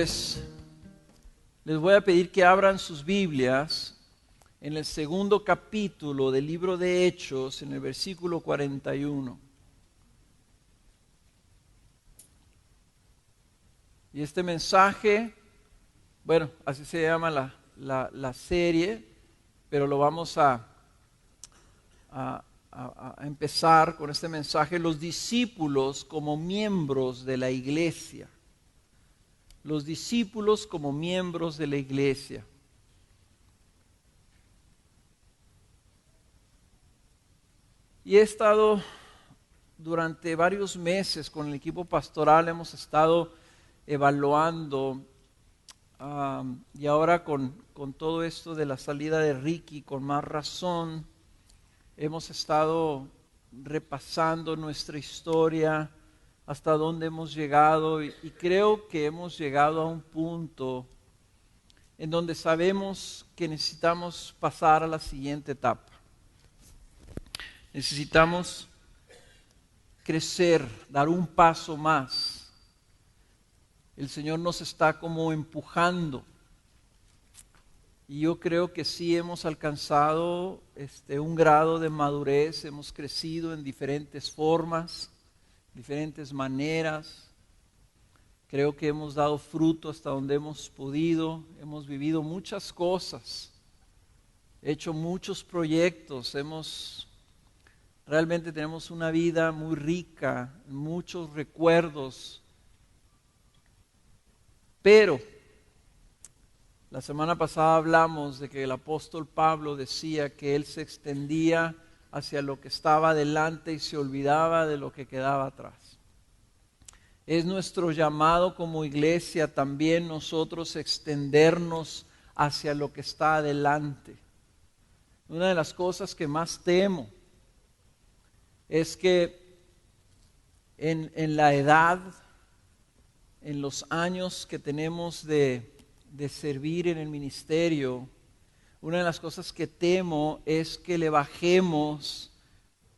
pues les voy a pedir que abran sus Biblias en el segundo capítulo del libro de Hechos, en el versículo 41. Y este mensaje, bueno, así se llama la serie, pero lo vamos a empezar con este mensaje: los discípulos como miembros de la iglesia. Los discípulos como miembros de la iglesia. Y he estado durante varios meses con el equipo pastoral, hemos estado evaluando, y ahora con todo esto de la salida de Ricky, con más razón, hemos estado repasando nuestra historia, hasta dónde hemos llegado, y creo que hemos llegado a un punto en donde sabemos que necesitamos pasar a la siguiente etapa. Necesitamos crecer, dar un paso más. El Señor nos está como empujando. Y yo creo que sí hemos alcanzado un grado de madurez, hemos crecido en diferentes formas, diferentes maneras. Creo que hemos dado fruto hasta donde hemos podido, hemos vivido muchas cosas, hecho muchos proyectos, realmente tenemos una vida muy rica, muchos recuerdos. Pero la semana pasada hablamos de que el apóstol Pablo decía que él se extendía hacia lo que estaba adelante y se olvidaba de lo que quedaba atrás. Es nuestro llamado como iglesia también nosotros extendernos hacia lo que está adelante. Una de las cosas que más temo es que en la edad, en los años que tenemos de servir en el ministerio, una de las cosas que temo es que le bajemos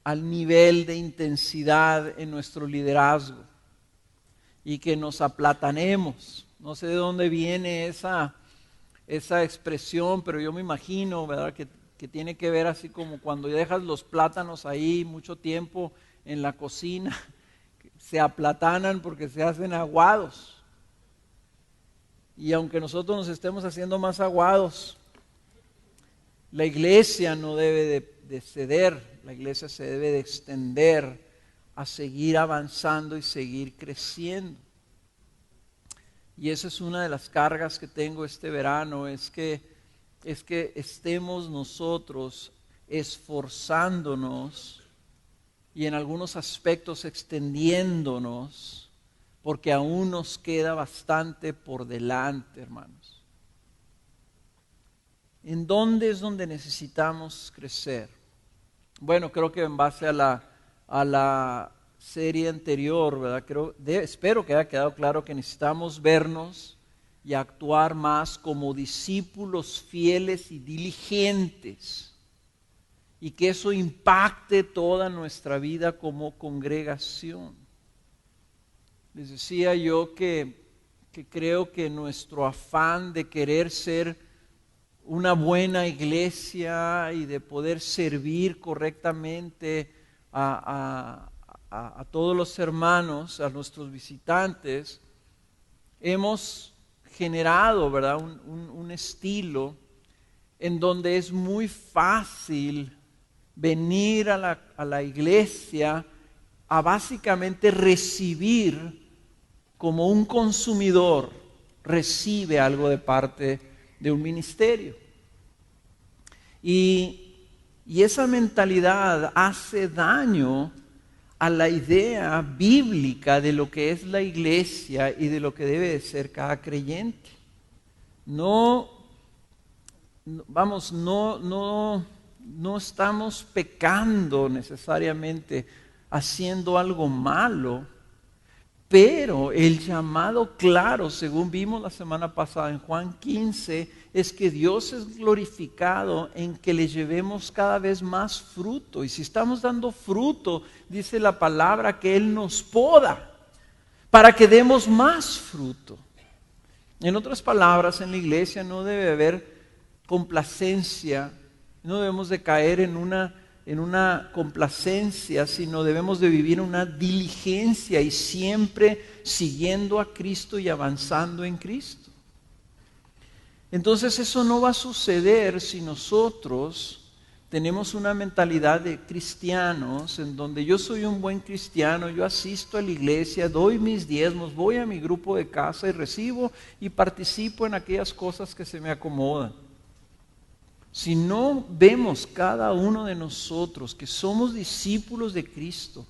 al nivel de intensidad en nuestro liderazgo y que nos aplatanemos. No sé de dónde viene esa expresión, pero yo me imagino, ¿verdad?, que tiene que ver así como cuando dejas los plátanos ahí mucho tiempo en la cocina, se aplatanan porque se hacen aguados. Y aunque nosotros nos estemos haciendo más aguados, la iglesia no debe de ceder, la iglesia se debe de extender a seguir avanzando y seguir creciendo. Y esa es una de las cargas que tengo este verano, es que estemos nosotros esforzándonos y en algunos aspectos extendiéndonos, porque aún nos queda bastante por delante, hermanos. ¿En dónde es donde necesitamos crecer? Bueno, creo que en base a la serie anterior, ¿verdad? Espero que haya quedado claro que necesitamos vernos y actuar más como discípulos fieles y diligentes, y que eso impacte toda nuestra vida como congregación. Les decía yo que creo que nuestro afán de querer ser una buena iglesia y de poder servir correctamente a todos los hermanos, a nuestros visitantes, hemos generado, ¿verdad?, un estilo en donde es muy fácil venir a la iglesia a básicamente recibir, como un consumidor recibe algo de parte de un ministerio. Y esa mentalidad hace daño a la idea bíblica de lo que es la iglesia y de lo que debe de ser cada creyente. No estamos pecando necesariamente, haciendo algo malo, pero el llamado claro, según vimos la semana pasada en Juan 15, es que Dios es glorificado en que le llevemos cada vez más fruto. Y si estamos dando fruto, dice la palabra que Él nos poda para que demos más fruto. En otras palabras, en la iglesia no debe haber complacencia, no debemos de caer en una complacencia, sino debemos de vivir una diligencia y siempre siguiendo a Cristo y avanzando en Cristo. Entonces eso no va a suceder si nosotros tenemos una mentalidad de cristianos en donde yo soy un buen cristiano, yo asisto a la iglesia, doy mis diezmos, voy a mi grupo de casa y recibo y participo en aquellas cosas que se me acomodan. Si no vemos cada uno de nosotros que somos discípulos de Cristo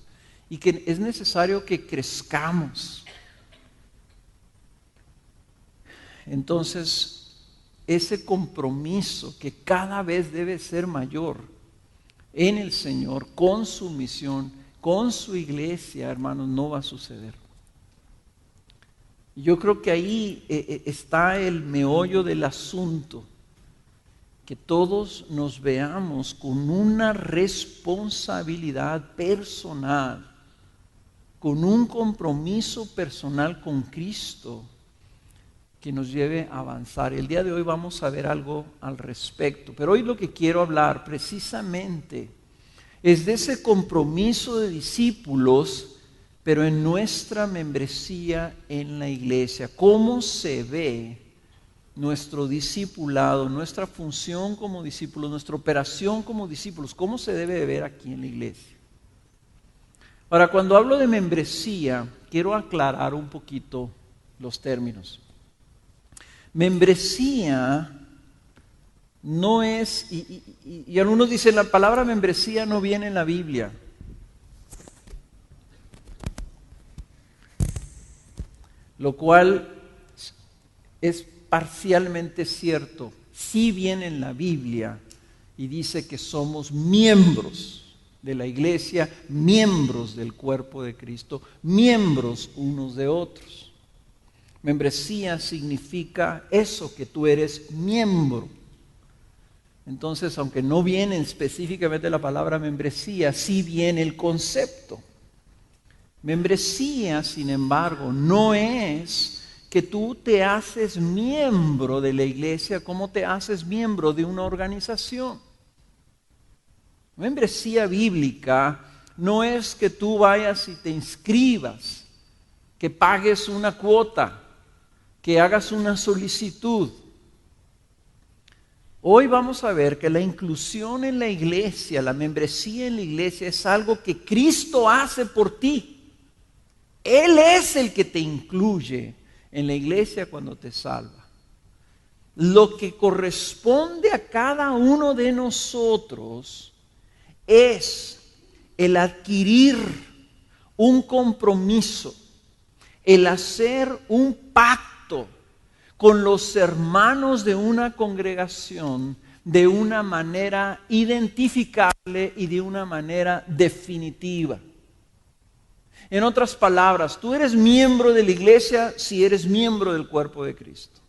y que es necesario que crezcamos, entonces ese compromiso que cada vez debe ser mayor en el Señor, con su misión, con su iglesia, hermanos, no va a suceder. Yo creo que ahí está el meollo del asunto, que todos nos veamos con una responsabilidad personal, con un compromiso personal con Cristo, que nos lleve a avanzar. El día de hoy vamos a ver algo al respecto, pero hoy lo que quiero hablar precisamente es de ese compromiso de discípulos, pero en nuestra membresía en la iglesia. ¿Cómo se ve nuestro discipulado, nuestra función como discípulos, nuestra operación como discípulos? ¿Cómo se debe de ver aquí en la iglesia? Ahora, cuando hablo de membresía, quiero aclarar un poquito los términos. Membresía no es, y algunos dicen, la palabra membresía no viene en la Biblia. Lo cual es parcialmente cierto. Sí viene en la Biblia y dice que somos miembros de la iglesia, miembros del cuerpo de Cristo, miembros unos de otros. Membresía significa eso, que tú eres miembro. Entonces, aunque no viene específicamente la palabra membresía, sí viene el concepto. Membresía, sin embargo, no es que tú te haces miembro de la iglesia como te haces miembro de una organización. Membresía bíblica no es que tú vayas y te inscribas, que pagues una cuota, que hagas una solicitud. Hoy vamos a ver que la inclusión en la iglesia, la membresía en la iglesia es algo que Cristo hace por ti. Él es el que te incluye en la iglesia cuando te salva. Lo que corresponde a cada uno de nosotros es el adquirir un compromiso, el hacer un pacto con los hermanos de una congregación de una manera identificable y de una manera definitiva. En otras palabras, tú eres miembro de la iglesia si eres miembro del cuerpo de Cristo.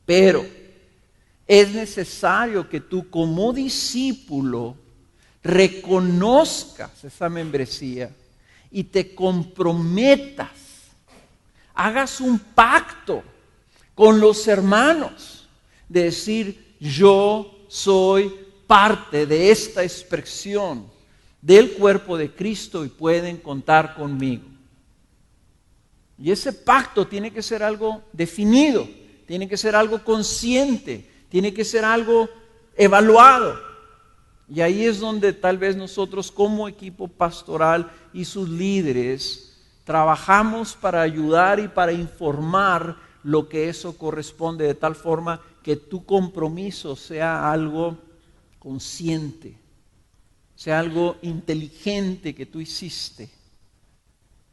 Pero es necesario que tú como discípulo reconozcas esa membresía y te comprometas, hagas un pacto con los hermanos de decir, yo soy parte de esta expresión del cuerpo de Cristo y pueden contar conmigo. Y ese pacto tiene que ser algo definido, tiene que ser algo consciente, tiene que ser algo evaluado. Y ahí es donde tal vez nosotros como equipo pastoral y sus líderes trabajamos para ayudar y para informar lo que eso corresponde, de tal forma que tu compromiso sea algo consciente, sea algo inteligente que tú hiciste.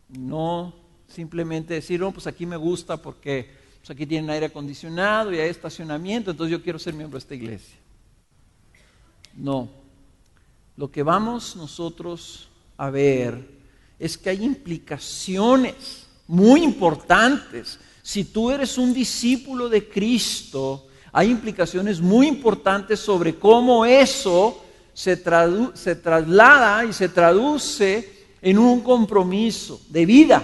No simplemente decir, no, pues aquí me gusta porque pues aquí tienen aire acondicionado y hay estacionamiento, entonces yo quiero ser miembro de esta iglesia. No. Lo que vamos nosotros a ver es que hay implicaciones muy importantes. Si tú eres un discípulo de Cristo, hay implicaciones muy importantes sobre cómo eso se traslada y se traduce en un compromiso de vida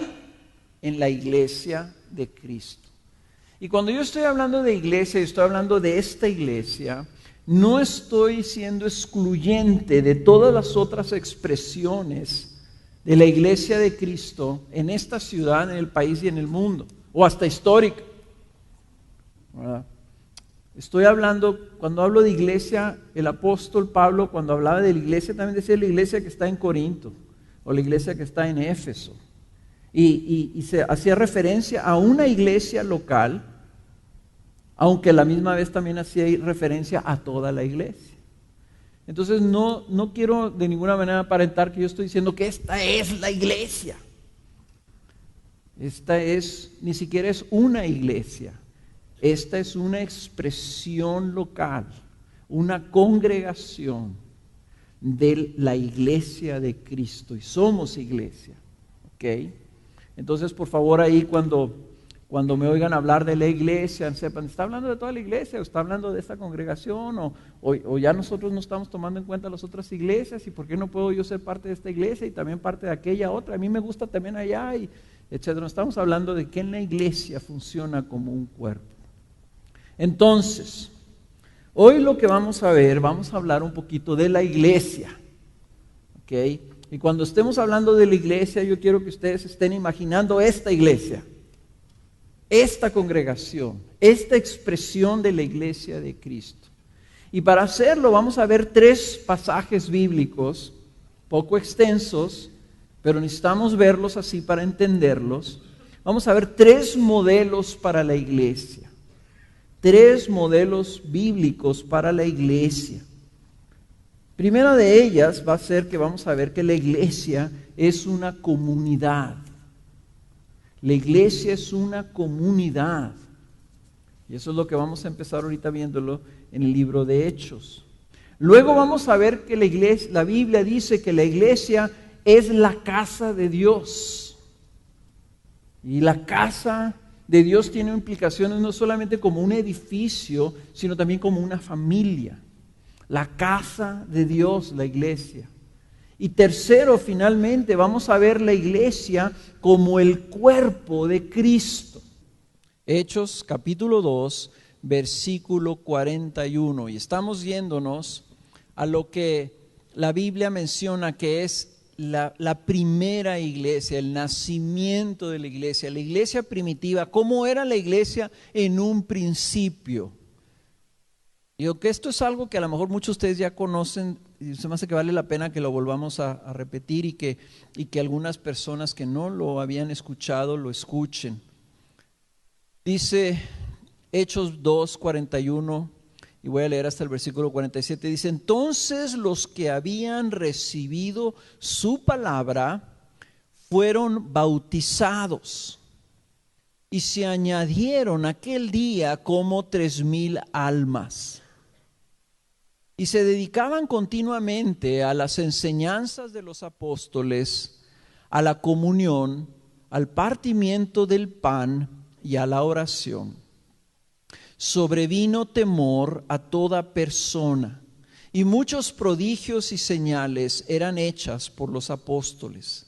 en la iglesia de Cristo. Y cuando yo estoy hablando de iglesia, y estoy hablando de esta iglesia, no estoy siendo excluyente de todas las otras expresiones de la iglesia de Cristo en esta ciudad, en el país y en el mundo, o hasta histórica, ¿verdad? Estoy hablando, cuando hablo de iglesia, el apóstol Pablo, cuando hablaba de la iglesia, también decía la iglesia que está en Corinto, o la iglesia que está en Éfeso. Y se hacía referencia a una iglesia local, aunque a la misma vez también hacía referencia a toda la iglesia. Entonces no quiero de ninguna manera aparentar que yo estoy diciendo que esta es la iglesia. Ni siquiera es una iglesia. Esta es una expresión local, una congregación de la iglesia de Cristo. Y somos iglesia. ¿Ok? Entonces, por favor, ahí cuando me oigan hablar de la iglesia, sepan, ¿está hablando de toda la iglesia o está hablando de esta congregación? O ya nosotros no estamos tomando en cuenta las otras iglesias, ¿y por qué no puedo yo ser parte de esta iglesia y también parte de aquella otra? A mí me gusta también allá, y etcétera. No estamos hablando de que en la iglesia funciona como un cuerpo. Entonces, hoy lo que vamos a ver, vamos a hablar un poquito de la iglesia. ¿Ok? Y cuando estemos hablando de la iglesia, yo quiero que ustedes estén imaginando esta iglesia, esta congregación, esta expresión de la iglesia de Cristo. Y para hacerlo vamos a ver 3 pasajes bíblicos, poco extensos, pero necesitamos verlos así para entenderlos. Vamos a ver 3 modelos para la iglesia. 3 modelos bíblicos para la iglesia. Primera de ellas va a ser que vamos a ver que la iglesia es una comunidad. La iglesia es una comunidad. Y eso es lo que vamos a empezar ahorita viéndolo en el libro de Hechos. Luego vamos a ver que la Biblia dice que la iglesia es la casa de Dios. Y la casa de Dios tiene implicaciones no solamente como un edificio, sino también como una familia. La casa de Dios, la iglesia. Y tercero, finalmente, vamos a ver la iglesia como el cuerpo de Cristo. Hechos capítulo 2, versículo 41. Y estamos yéndonos a lo que la Biblia menciona que es la primera iglesia, el nacimiento de la iglesia primitiva. ¿Cómo era la iglesia en un principio? Digo que esto es algo que a lo mejor muchos de ustedes ya conocen, y se me hace que vale la pena que lo volvamos a repetir y que algunas personas que no lo habían escuchado lo escuchen. Dice Hechos 2, 41, y voy a leer hasta el versículo 47, dice: entonces los que habían recibido su palabra fueron bautizados, y se añadieron aquel día como 3,000 almas. Y se dedicaban continuamente a las enseñanzas de los apóstoles, a la comunión, al partimiento del pan y a la oración. Sobrevino temor a toda persona, y muchos prodigios y señales eran hechas por los apóstoles.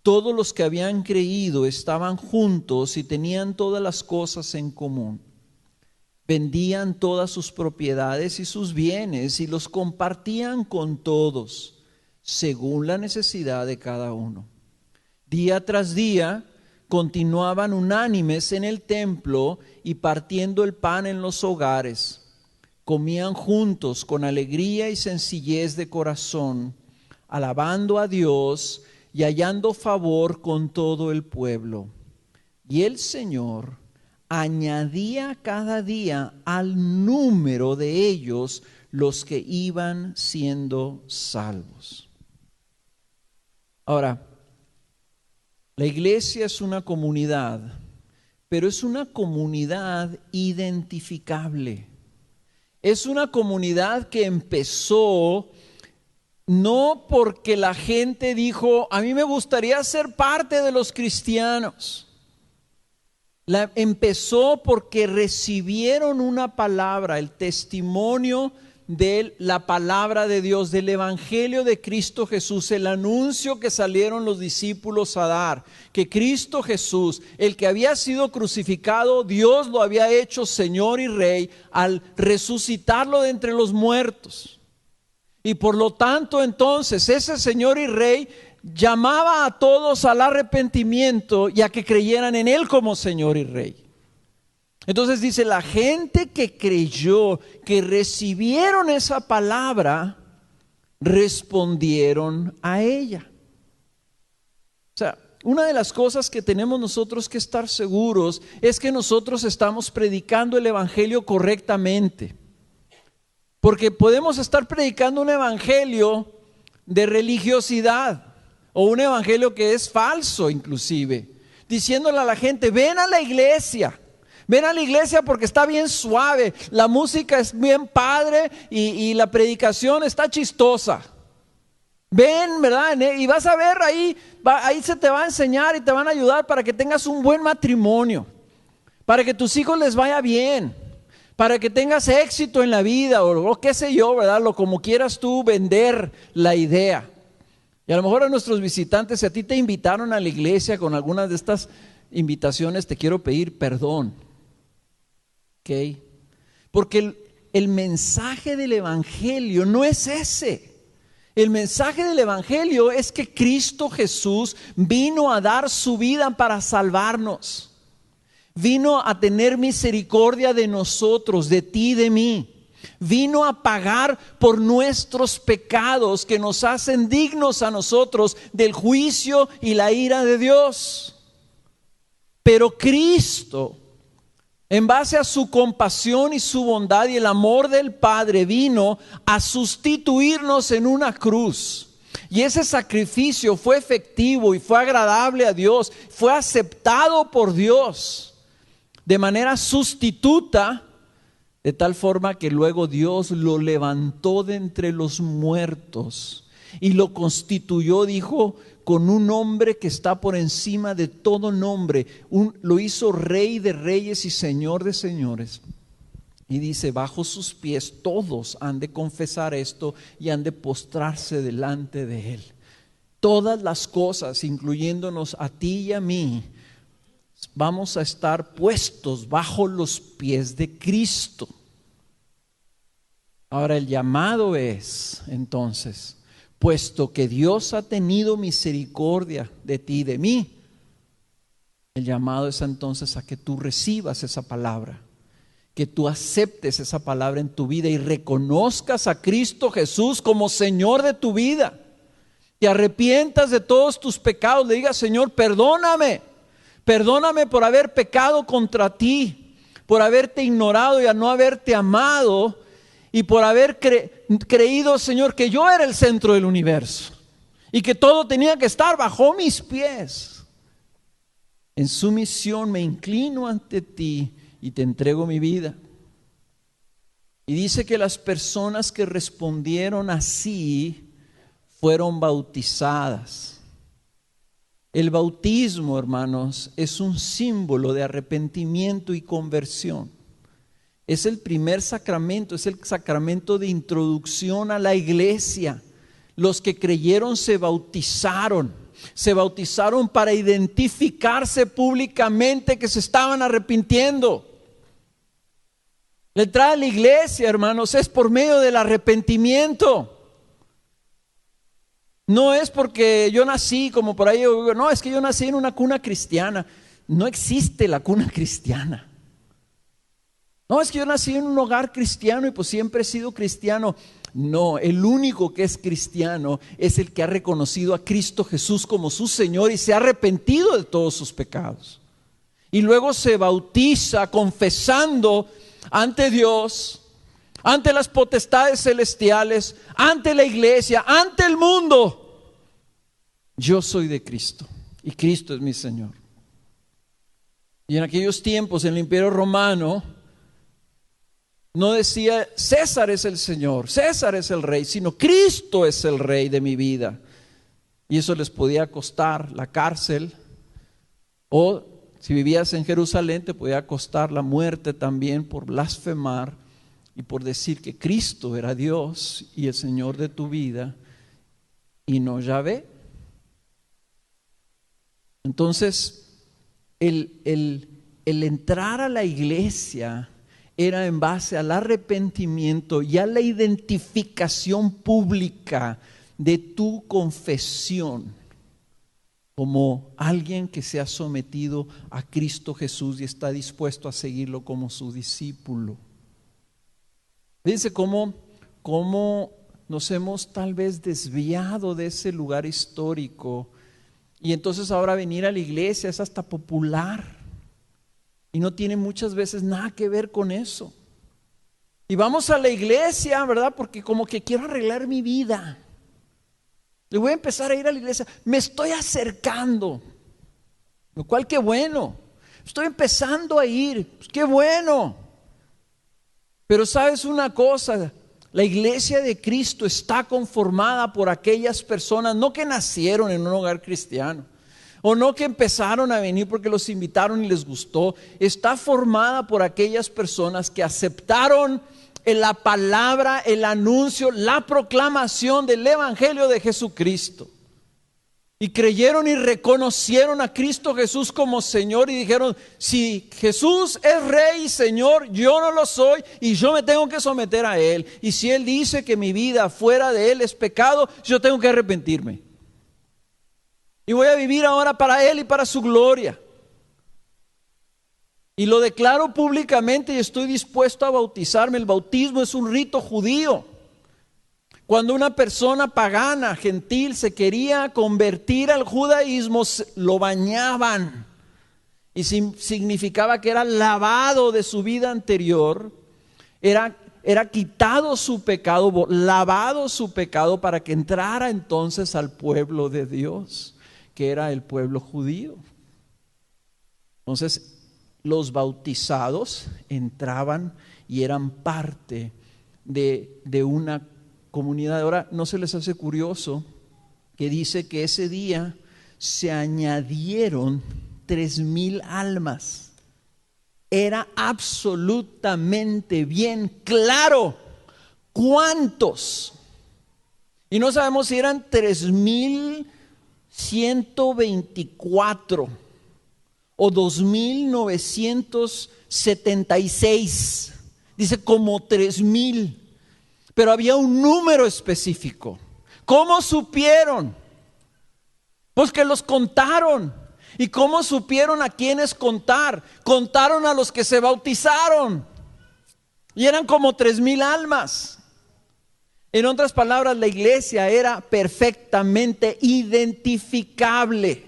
Todos los que habían creído estaban juntos y tenían todas las cosas en común. Vendían todas sus propiedades y sus bienes y los compartían con todos, según la necesidad de cada uno. Día tras día continuaban unánimes en el templo y partiendo el pan en los hogares. Comían juntos con alegría y sencillez de corazón, alabando a Dios y hallando favor con todo el pueblo. Y el Señor añadía cada día al número de ellos los que iban siendo salvos. Ahora, la iglesia es una comunidad, pero es una comunidad identificable. Es una comunidad que empezó no porque la gente dijo, a mí me gustaría ser parte de los cristianos. Empezó porque recibieron una palabra, el testimonio de la palabra de Dios, del evangelio de Cristo Jesús, el anuncio que salieron los discípulos a dar, que Cristo Jesús, el que había sido crucificado, Dios lo había hecho Señor y Rey al resucitarlo de entre los muertos. Y por lo tanto, entonces, ese Señor y Rey llamaba a todos al arrepentimiento y a que creyeran en Él como Señor y Rey. Entonces dice, la gente que creyó, que recibieron esa palabra, respondieron a ella. O sea, una de las cosas que tenemos nosotros que estar seguros es que nosotros estamos predicando el evangelio correctamente. Porque podemos estar predicando un evangelio de religiosidad o un evangelio que es falso inclusive, diciéndole a la gente, ven a la iglesia. Ven a la iglesia porque está bien suave, la música es bien padre y la predicación está chistosa. Ven, ¿verdad? Y vas a ver ahí se te va a enseñar y te van a ayudar para que tengas un buen matrimonio, para que tus hijos les vaya bien, para que tengas éxito en la vida o qué sé yo, ¿verdad? Lo como quieras tú vender la idea. Y a lo mejor a nuestros visitantes, si a ti te invitaron a la iglesia con algunas de estas invitaciones, te quiero pedir perdón. ¿Okay? Porque el mensaje del evangelio no es ese. El mensaje del evangelio es que Cristo Jesús vino a dar su vida para salvarnos. Vino a tener misericordia de nosotros, de ti y de mí. Vino a pagar por nuestros pecados que nos hacen dignos a nosotros del juicio y la ira de Dios. Pero Cristo, en base a su compasión y su bondad y el amor del Padre, vino a sustituirnos en una cruz. Y ese sacrificio fue efectivo y fue agradable a Dios, fue aceptado por Dios de manera sustituta, de tal forma que luego Dios lo levantó de entre los muertos y lo constituyó, dijo, con un nombre que está por encima de todo nombre. Lo hizo Rey de reyes y Señor de señores. Y dice, bajo sus pies todos han de confesar esto y han de postrarse delante de Él. Todas las cosas, incluyéndonos a ti y a mí, vamos a estar puestos bajo los pies de Cristo. Ahora el llamado es, entonces, puesto que Dios ha tenido misericordia de ti y de mí, el llamado es entonces a que tú recibas esa palabra, que tú aceptes esa palabra en tu vida y reconozcas a Cristo Jesús como Señor de tu vida. Te arrepientas de todos tus pecados, le digas, Señor, perdóname por haber pecado contra ti, por haberte ignorado y a no haberte amado, y por haber creído, Señor, que yo era el centro del universo y que todo tenía que estar bajo mis pies. En sumisión me inclino ante ti y te entrego mi vida. Y dice que las personas que respondieron así fueron bautizadas. El bautismo, hermanos, es un símbolo de arrepentimiento y conversión. Es el primer sacramento, es el sacramento de introducción a la iglesia. Los que creyeron se bautizaron para identificarse públicamente que se estaban arrepintiendo. La entrada a la iglesia, hermanos, es por medio del arrepentimiento. No es porque yo nací como por ahí, no, es que yo nací en una cuna cristiana. No existe la cuna cristiana. No, es que yo nací en un hogar cristiano y pues siempre he sido cristiano. No, el único que es cristiano es el que ha reconocido a Cristo Jesús como su Señor y se ha arrepentido de todos sus pecados. Y luego se bautiza confesando ante Dios, ante las potestades celestiales, ante la iglesia, ante el mundo. Yo soy de Cristo y Cristo es mi Señor. Y en aquellos tiempos, en el Imperio Romano, no decía César es el Señor, César es el Rey, sino Cristo es el Rey de mi vida. Y eso les podía costar la cárcel, o si vivías en Jerusalén te podía costar la muerte también por blasfemar y por decir que Cristo era Dios y el Señor de tu vida y no Yahvé. Entonces, el entrar a la iglesia era en base al arrepentimiento y a la identificación pública de tu confesión como alguien que se ha sometido a Cristo Jesús y está dispuesto a seguirlo como su discípulo. Fíjense cómo nos hemos tal vez desviado de ese lugar histórico y entonces ahora venir a la iglesia es hasta popular y no tiene muchas veces nada que ver con eso. Y vamos a la iglesia, ¿verdad? Porque como que quiero arreglar mi vida. Le voy a empezar a ir a la iglesia. Me estoy acercando. Lo cual, qué bueno. Estoy empezando a ir. Pues, qué bueno. Pero sabes una cosa, la iglesia de Cristo está conformada por aquellas personas, no que nacieron en un hogar cristiano, o no que empezaron a venir porque los invitaron y les gustó. Está formada por aquellas personas que aceptaron la palabra, el anuncio, la proclamación del evangelio de Jesucristo. Y creyeron y reconocieron a Cristo Jesús como Señor y dijeron: si Jesús es Rey y Señor, yo no lo soy y yo me tengo que someter a Él. Y si Él dice que mi vida fuera de Él es pecado, yo tengo que arrepentirme. Y voy a vivir ahora para Él y para su gloria. Y lo declaro públicamente y estoy dispuesto a bautizarme. El bautismo es un rito judío. Cuando una persona pagana, gentil, se quería convertir al judaísmo, lo bañaban. Y significaba que era lavado de su vida anterior, era quitado su pecado, lavado su pecado para que entrara entonces al pueblo de Dios, que era el pueblo judío. Entonces, los bautizados entraban y eran parte de una comunidad. Ahora, ¿no se les hace curioso que dice que ese día se añadieron 3,000 almas? Era absolutamente bien claro cuántos. Y no sabemos si eran 3,124 o 2,976. Dice como 3,000. Pero había un número específico. ¿Cómo supieron? Pues que los contaron. ¿Y cómo supieron a quiénes contar? Contaron a los que se bautizaron. Y eran como 3,000 almas. En otras palabras, la iglesia era perfectamente identificable.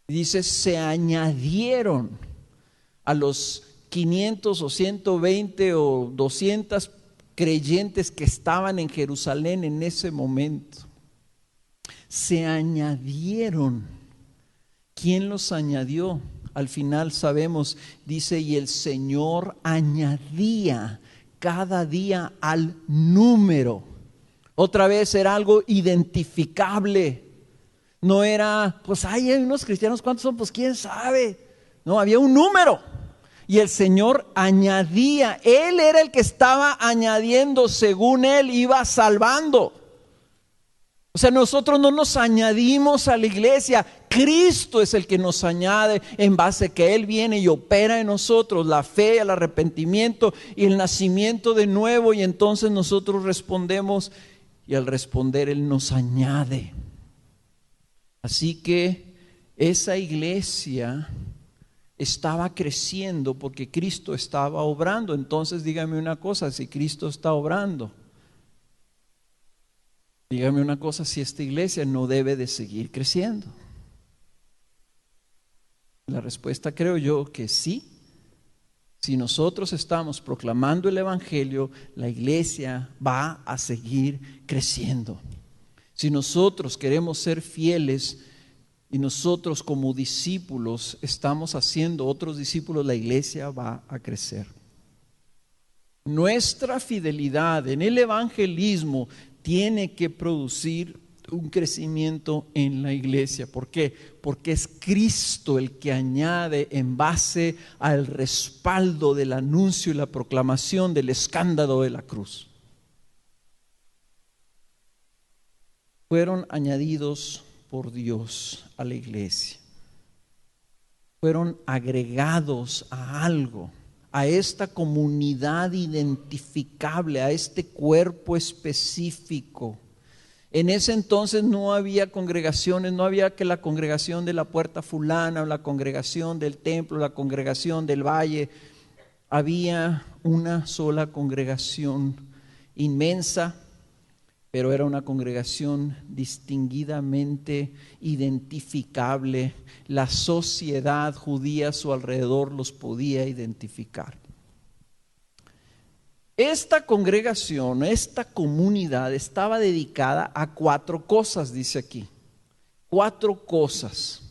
Dice, se añadieron a los 500 o 120 o 200 creyentes que estaban en Jerusalén en ese momento. Se añadieron. ¿Quién los añadió? Al final sabemos, dice, y el Señor añadía cada día al número. Otra vez era algo identificable. No era, pues hay unos cristianos, ¿cuántos son? Pues quién sabe. No, había un número. Y el Señor añadía. Él era el que estaba añadiendo, según Él iba salvando. O sea, nosotros no nos añadimos a la iglesia. Cristo es el que nos añade en base a que Él viene y opera en nosotros la fe, el arrepentimiento y el nacimiento de nuevo. Y entonces nosotros respondemos y al responder Él nos añade. Así que esa iglesia estaba creciendo porque Cristo estaba obrando. Entonces dígame una cosa, si Cristo está obrando, dígame una cosa, si esta iglesia no debe de seguir creciendo. La respuesta creo yo que sí. Si nosotros estamos proclamando el evangelio, la iglesia va a seguir creciendo. Si nosotros queremos ser fieles y nosotros como discípulos estamos haciendo otros discípulos, la iglesia va a crecer. Nuestra fidelidad en el evangelismo tiene que producir un crecimiento en la iglesia. ¿Por qué? Porque es Cristo el que añade en base al respaldo del anuncio y la proclamación del escándalo de la cruz. Fueron añadidos por Dios a la iglesia. Fueron agregados a algo, a esta comunidad identificable, a este cuerpo específico. En ese entonces no había congregaciones, no había que la congregación de la puerta fulana, o la congregación del templo, la congregación del valle. Había una sola congregación inmensa, pero era una congregación distinguidamente identificable. La sociedad judía a su alrededor los podía identificar. Esta congregación, esta comunidad estaba dedicada a 4 cosas, dice aquí. 4 cosas.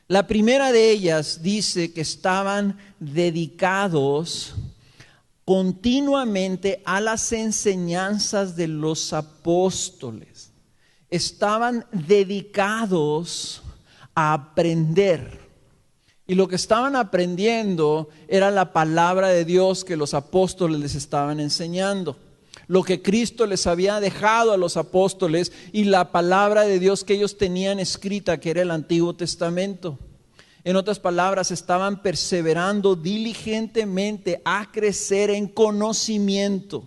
La primera de ellas dice que estaban dedicados continuamente a las enseñanzas de los apóstoles. Estaban dedicados a aprender. Y lo que estaban aprendiendo era la palabra de Dios que los apóstoles les estaban enseñando. Lo que Cristo les había dejado a los apóstoles y la palabra de Dios que ellos tenían escrita, que era el Antiguo Testamento. En otras palabras, estaban perseverando diligentemente a crecer en conocimiento.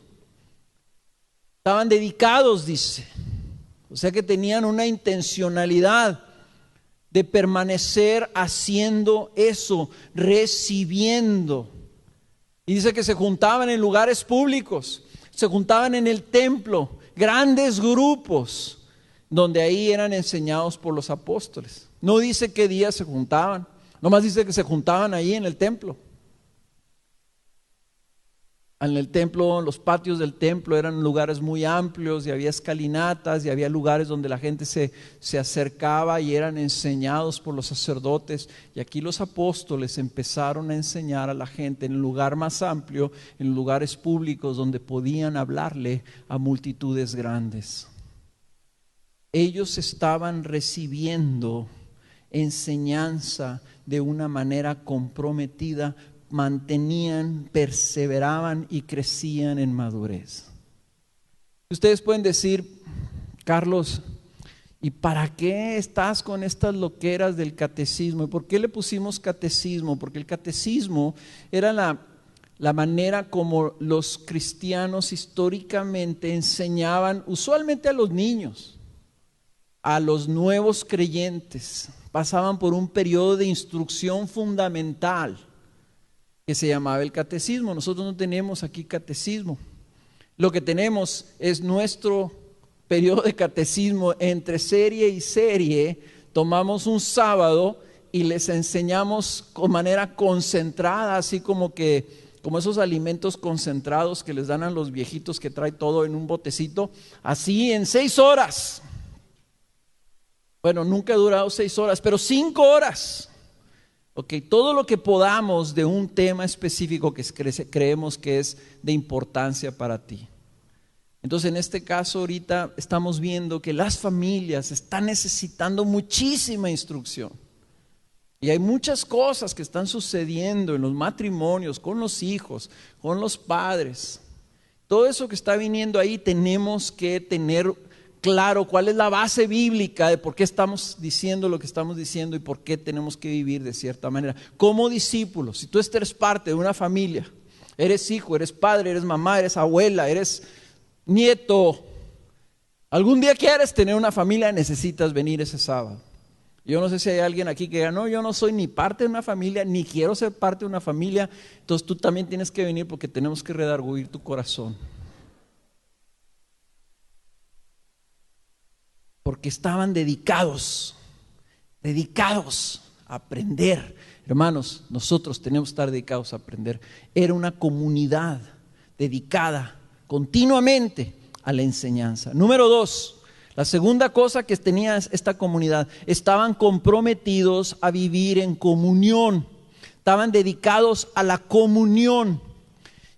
Estaban dedicados, dice. O sea que tenían una intencionalidad de permanecer haciendo eso, recibiendo. Y dice que se juntaban en lugares públicos, se juntaban en el templo, grandes grupos, donde ahí eran enseñados por los apóstoles. No dice qué día se juntaban, nomás dice que se juntaban ahí en el templo. En el templo, los patios del templo eran lugares muy amplios y había escalinatas y había lugares donde la gente se acercaba y eran enseñados por los sacerdotes. Y aquí los apóstoles empezaron a enseñar a la gente en el lugar más amplio, en lugares públicos donde podían hablarle a multitudes grandes. Ellos estaban recibiendo enseñanza de una manera comprometida, mantenían, perseveraban y crecían en madurez. Ustedes pueden decir, Carlos, ¿y para qué estás con estas loqueras del catecismo? ¿Y por qué le pusimos catecismo? Porque el catecismo era la manera como los cristianos históricamente enseñaban, usualmente a los niños, a los nuevos creyentes. Pasaban por un periodo de instrucción fundamental que se llamaba el catecismo. Nosotros no tenemos aquí catecismo. Lo que tenemos es nuestro periodo de catecismo. Entre serie y serie tomamos un sábado y les enseñamos con manera concentrada, así como esos alimentos concentrados que les dan a los viejitos que trae todo en un botecito, así en 6 horas. Bueno, nunca he durado 6 horas, pero 5 horas. Todo lo que podamos de un tema específico que creemos que es de importancia para ti. Entonces, en este caso ahorita estamos viendo que las familias están necesitando muchísima instrucción. Y hay muchas cosas que están sucediendo en los matrimonios, con los hijos, con los padres. Todo eso que está viniendo ahí tenemos que tener claro cuál es la base bíblica de por qué estamos diciendo lo que estamos diciendo y por qué tenemos que vivir de cierta manera. Como discípulos, si tú eres parte de una familia, eres hijo, eres padre, eres mamá, eres abuela, eres nieto, algún día quieres tener una familia, necesitas venir ese sábado. Yo no sé si hay alguien aquí que diga, no, yo no soy ni parte de una familia, ni quiero ser parte de una familia. Entonces tú también tienes que venir porque tenemos que redarguir tu corazón. Porque estaban dedicados a aprender. Hermanos, nosotros tenemos que estar dedicados a aprender. Era una comunidad dedicada continuamente a la enseñanza. Número 2, la segunda cosa que tenía esta comunidad, estaban comprometidos a vivir en comunión. Estaban dedicados a la comunión.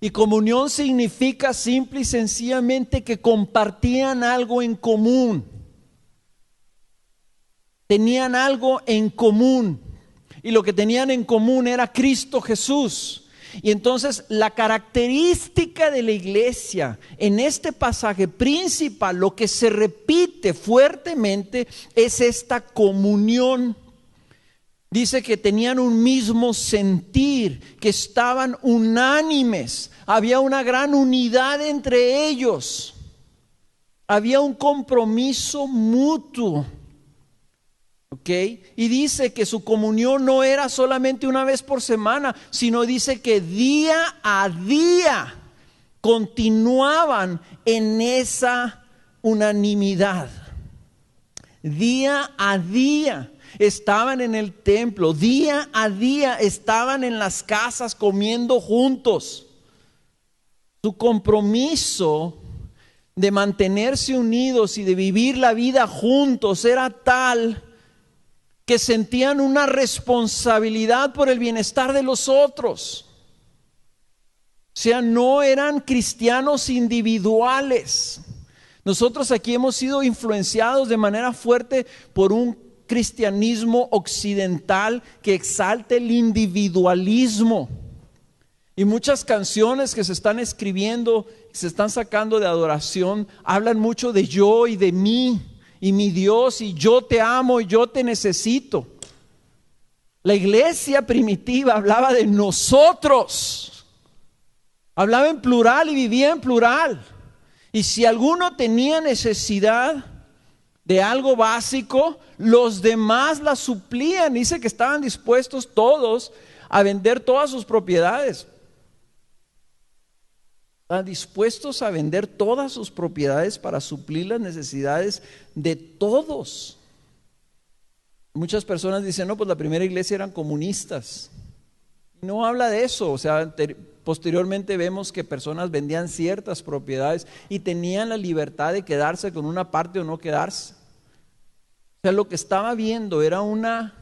Y comunión significa simple y sencillamente que compartían algo en común. tenían algo en común. Y lo que tenían en común era Cristo Jesús. Y entonces la característica de la iglesia en este pasaje principal, lo que se repite fuertemente es esta comunión. Dice que tenían un mismo sentir, que estaban unánimes, había una gran unidad entre ellos, había un compromiso mutuo. Y dice que su comunión no era solamente una vez por semana, sino dice que día a día continuaban en esa unanimidad. Día a día estaban en el templo, día a día estaban en las casas comiendo juntos. Su compromiso de mantenerse unidos y de vivir la vida juntos era tal que sentían una responsabilidad por el bienestar de los otros. O sea, no eran cristianos individuales. Nosotros aquí hemos sido influenciados de manera fuerte por un cristianismo occidental que exalta el individualismo. Y muchas canciones que se están escribiendo, se están sacando de adoración, hablan mucho de yo y de mí. Y mi Dios, y yo te amo, y yo te necesito. La iglesia primitiva hablaba de nosotros. Hablaba en plural y vivía en plural. Y si alguno tenía necesidad de algo básico, los demás la suplían. Dice que estaban dispuestos todos a vender todas sus propiedades. Estaban dispuestos a vender todas sus propiedades para suplir las necesidades de todos. Muchas personas dicen, no, pues la primera iglesia eran comunistas. No habla de eso. O sea, posteriormente vemos que personas vendían ciertas propiedades y tenían la libertad de quedarse con una parte o no quedarse. O sea, lo que estaba viendo era una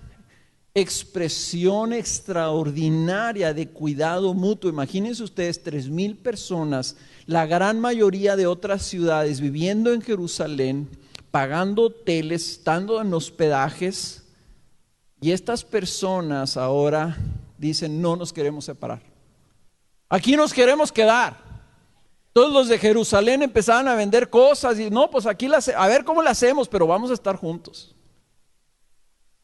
expresión extraordinaria de cuidado mutuo. Imagínense ustedes 3,000 personas, la gran mayoría de otras ciudades, viviendo en Jerusalén, pagando hoteles, estando en hospedajes, y estas personas ahora dicen, no nos queremos separar, aquí nos queremos quedar. Todos los de Jerusalén empezaban a vender cosas y no, pues aquí a ver cómo la hacemos, pero vamos a estar juntos.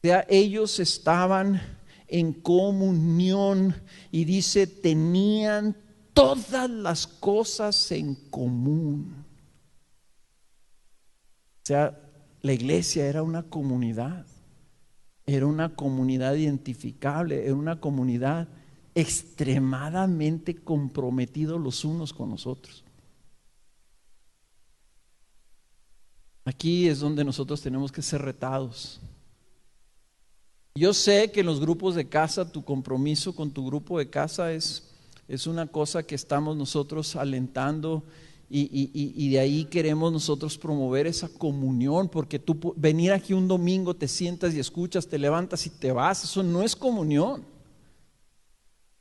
O sea, ellos estaban en comunión y dice, tenían todas las cosas en común. O sea, la iglesia era una comunidad identificable, era una comunidad extremadamente comprometidos los unos con los otros. Aquí es donde nosotros tenemos que ser retados. Yo sé que en los grupos de casa, tu compromiso con tu grupo de casa es una cosa que estamos nosotros alentando y de ahí queremos nosotros promover esa comunión, porque tú venir aquí un domingo, te sientas y escuchas, te levantas y te vas, eso no es comunión.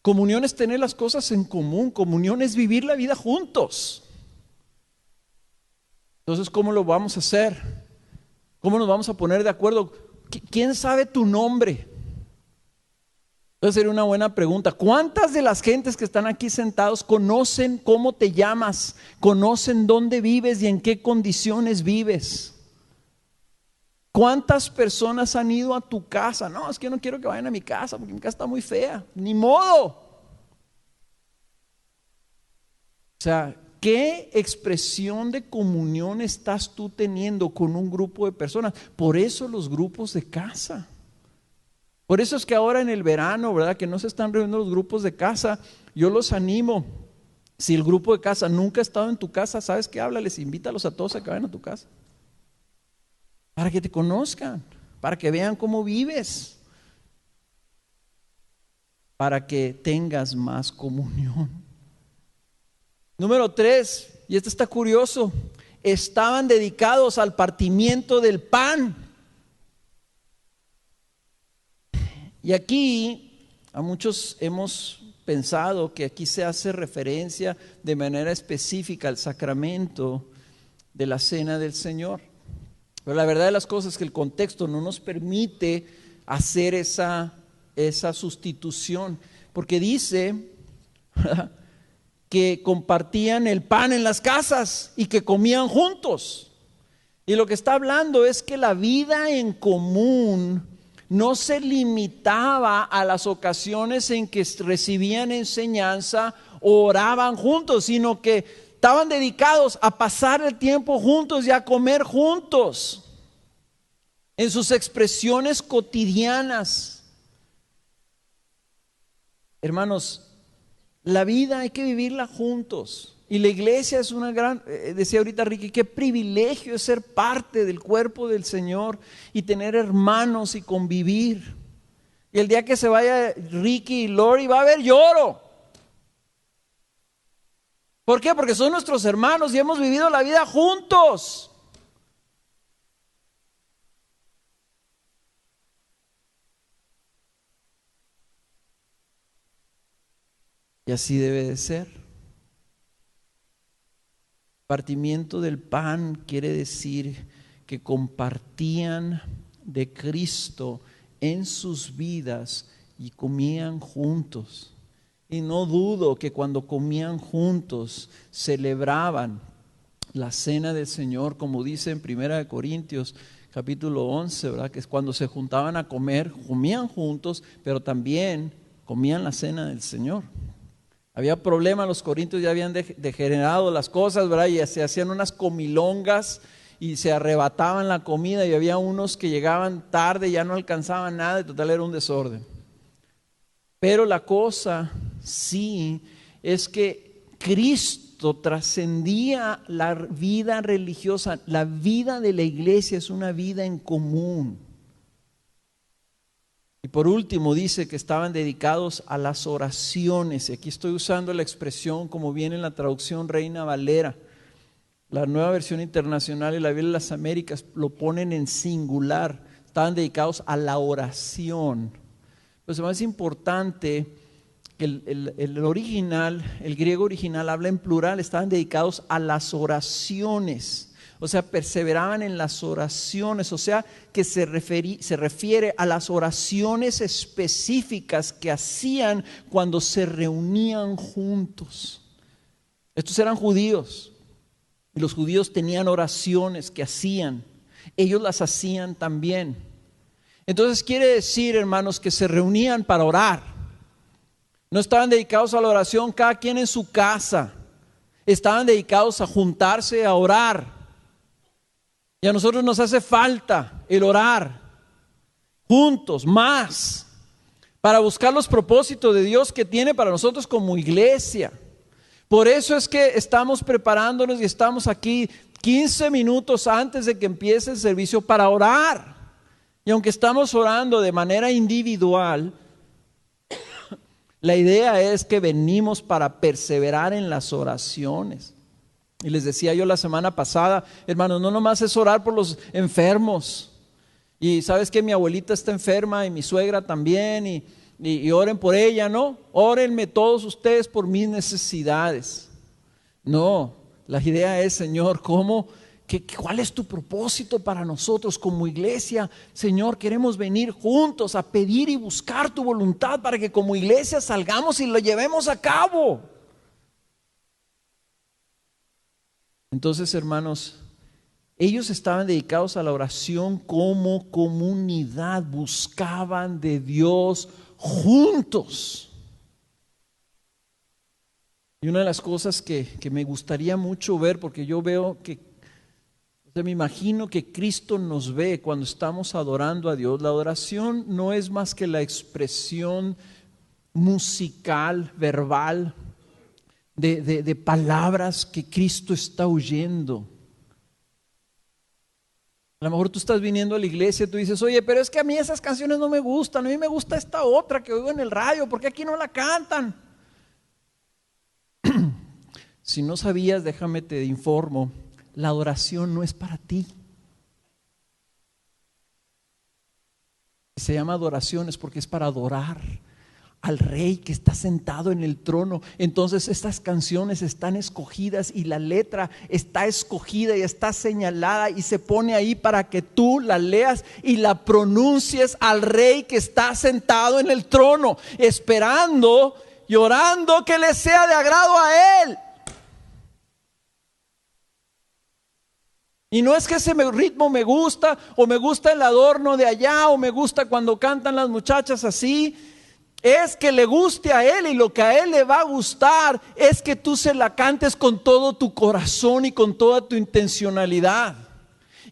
Comunión es tener las cosas en común, comunión es vivir la vida juntos. Entonces, ¿cómo lo vamos a hacer? ¿Cómo nos vamos a poner de acuerdo? ¿Quién sabe tu nombre? Entonces sería una buena pregunta. ¿Cuántas de las gentes que están aquí sentados conocen cómo te llamas? ¿Conocen dónde vives y en qué condiciones vives? ¿Cuántas personas han ido a tu casa? No, es que yo no quiero que vayan a mi casa porque mi casa está muy fea. Ni modo. O sea, ¿qué expresión de comunión estás tú teniendo con un grupo de personas? Por eso los grupos de casa. Por eso es que ahora en el verano, ¿verdad? Que no se están reuniendo los grupos de casa. Yo los animo. Si el grupo de casa nunca ha estado en tu casa, ¿sabes qué? Háblales, invítalos a todos a que vayan a tu casa. Para que te conozcan, para que vean cómo vives. Para que tengas más comunión. Número 3, y este está curioso, estaban dedicados al partimiento del pan. Y aquí a muchos hemos pensado que aquí se hace referencia de manera específica al sacramento de la cena del Señor. Pero la verdad de las cosas es que el contexto no nos permite hacer esa sustitución, porque dice que compartían el pan en las casas y que comían juntos. Y lo que está hablando es que la vida en común no se limitaba a las ocasiones en que recibían enseñanza o oraban juntos, sino que estaban dedicados a pasar el tiempo juntos y a comer juntos en sus expresiones cotidianas. Hermanos, la vida hay que vivirla juntos. Y la iglesia es una gran, decía ahorita Ricky, qué privilegio es ser parte del cuerpo del Señor y tener hermanos y convivir. Y el día que se vaya Ricky y Lori va a haber lloro. ¿Por qué? Porque son nuestros hermanos y hemos vivido la vida juntos. Y así debe de ser. Partimiento del pan quiere decir que compartían de Cristo en sus vidas y comían juntos. Y no dudo que cuando comían juntos celebraban la cena del Señor, como dice en 1 Corintios capítulo 11, ¿verdad? Que es cuando se juntaban a comer, comían juntos, pero también comían la cena del Señor. Había problemas, los corintios ya habían degenerado las cosas, ¿verdad? Y se hacían unas comilongas y se arrebataban la comida, y había unos que llegaban tarde y ya no alcanzaban nada, y total era un desorden. Pero la cosa sí es que Cristo trascendía la vida religiosa. La vida de la iglesia es una vida en común. Y por último dice que estaban dedicados a las oraciones. Y aquí estoy usando la expresión como viene en la traducción Reina Valera. La Nueva Versión Internacional y la Biblia de las Américas lo ponen en singular. Estaban dedicados a la oración. Pues más importante que el original, el griego original habla en plural. Estaban dedicados a las oraciones. O sea, perseveraban en las oraciones, o sea, que se refiere a las oraciones específicas que hacían cuando se reunían juntos. Estos eran judíos, y los judíos tenían oraciones que hacían, ellos las hacían también. Entonces quiere decir, hermanos, que se reunían para orar. No estaban dedicados a la oración cada quien en su casa, estaban dedicados a juntarse a orar. Y a nosotros nos hace falta el orar juntos, más, para buscar los propósitos de Dios que tiene para nosotros como iglesia. Por eso es que estamos preparándonos y estamos aquí 15 minutos antes de que empiece el servicio para orar. Y aunque estamos orando de manera individual, la idea es que venimos para perseverar en las oraciones. Y les decía yo la semana pasada, hermanos, no nomás es orar por los enfermos. Y sabes que mi abuelita está enferma y mi suegra también, y oren por ella, ¿no? Órenme todos ustedes por mis necesidades. No, la idea es, Señor, ¿cuál es tu propósito para nosotros como iglesia? Señor, queremos venir juntos a pedir y buscar tu voluntad para que como iglesia salgamos y lo llevemos a cabo. Entonces, hermanos, ellos estaban dedicados a la oración como comunidad, buscaban de Dios juntos. Y una de las cosas que me gustaría mucho ver, porque yo veo que, me imagino que Cristo nos ve cuando estamos adorando a Dios. La adoración no es más que la expresión musical, verbal, de palabras que Cristo está oyendo. A lo mejor tú estás viniendo a la iglesia y tú dices, oye, pero es que a mí esas canciones no me gustan, a mí me gusta esta otra que oigo en el radio, ¿por qué aquí no la cantan? Si no sabías, déjame te informo, la adoración no es para ti. Se llama adoración es porque es para adorar al Rey que está sentado en el trono. Entonces estas canciones están escogidas y la letra está escogida y está señalada y se pone ahí para que tú la leas y la pronuncies al Rey que está sentado en el trono, esperando y orando que le sea de agrado a Él. Y no es que ese ritmo me gusta, o me gusta el adorno de allá, o me gusta cuando cantan las muchachas así. Es que le guste a Él, y lo que a Él le va a gustar es que tú se la cantes con todo tu corazón y con toda tu intencionalidad.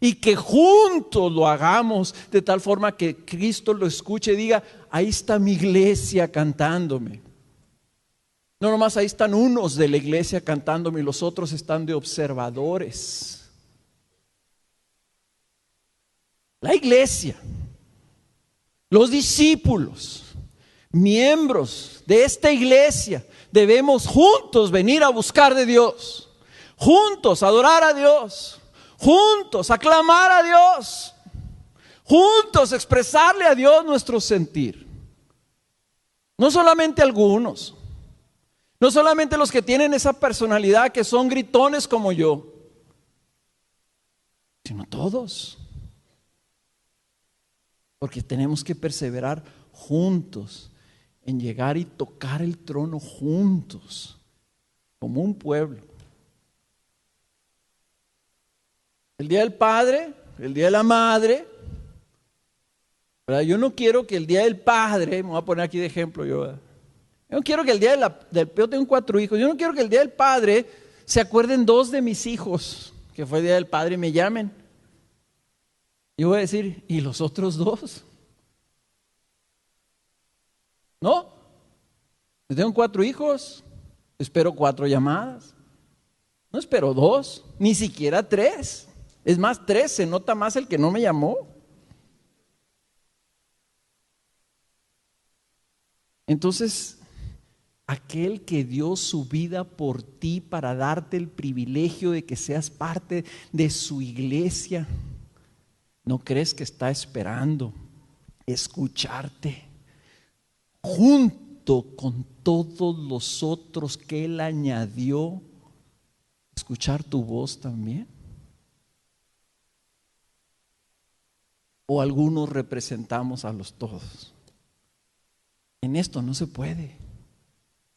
Y que juntos lo hagamos de tal forma que Cristo lo escuche y diga: ahí está mi iglesia cantándome. No nomás ahí están unos de la iglesia cantándome y los otros están de observadores. La iglesia, los discípulos, miembros de esta iglesia, debemos juntos venir a buscar de Dios, juntos adorar a Dios, juntos aclamar a Dios, juntos expresarle a Dios nuestro sentir. No solamente algunos, no solamente los que tienen esa personalidad que son gritones como yo, sino todos. Porque tenemos que perseverar juntos en llegar y tocar el trono juntos, como un pueblo. El día del Padre, el día de la Madre, ¿verdad? Yo no quiero que el día del Padre, me voy a poner aquí de ejemplo yo, ¿verdad? Yo no quiero que el día yo tengo 4 hijos, yo no quiero que el día del Padre se acuerden 2 de mis hijos, que fue el día del Padre, y me llamen. Yo voy a decir: ¿y los otros 2? ¿No? Yo tengo 4 hijos, espero 4 llamadas. No espero 2, ni siquiera 3. Es más, 3, se nota más el que no me llamó. Entonces, aquel que dio su vida por ti para darte el privilegio de que seas parte de su iglesia, ¿no crees que está esperando escucharte junto con todos los otros que Él añadió, escuchar tu voz también? ¿O algunos representamos a los todos? En esto no se puede.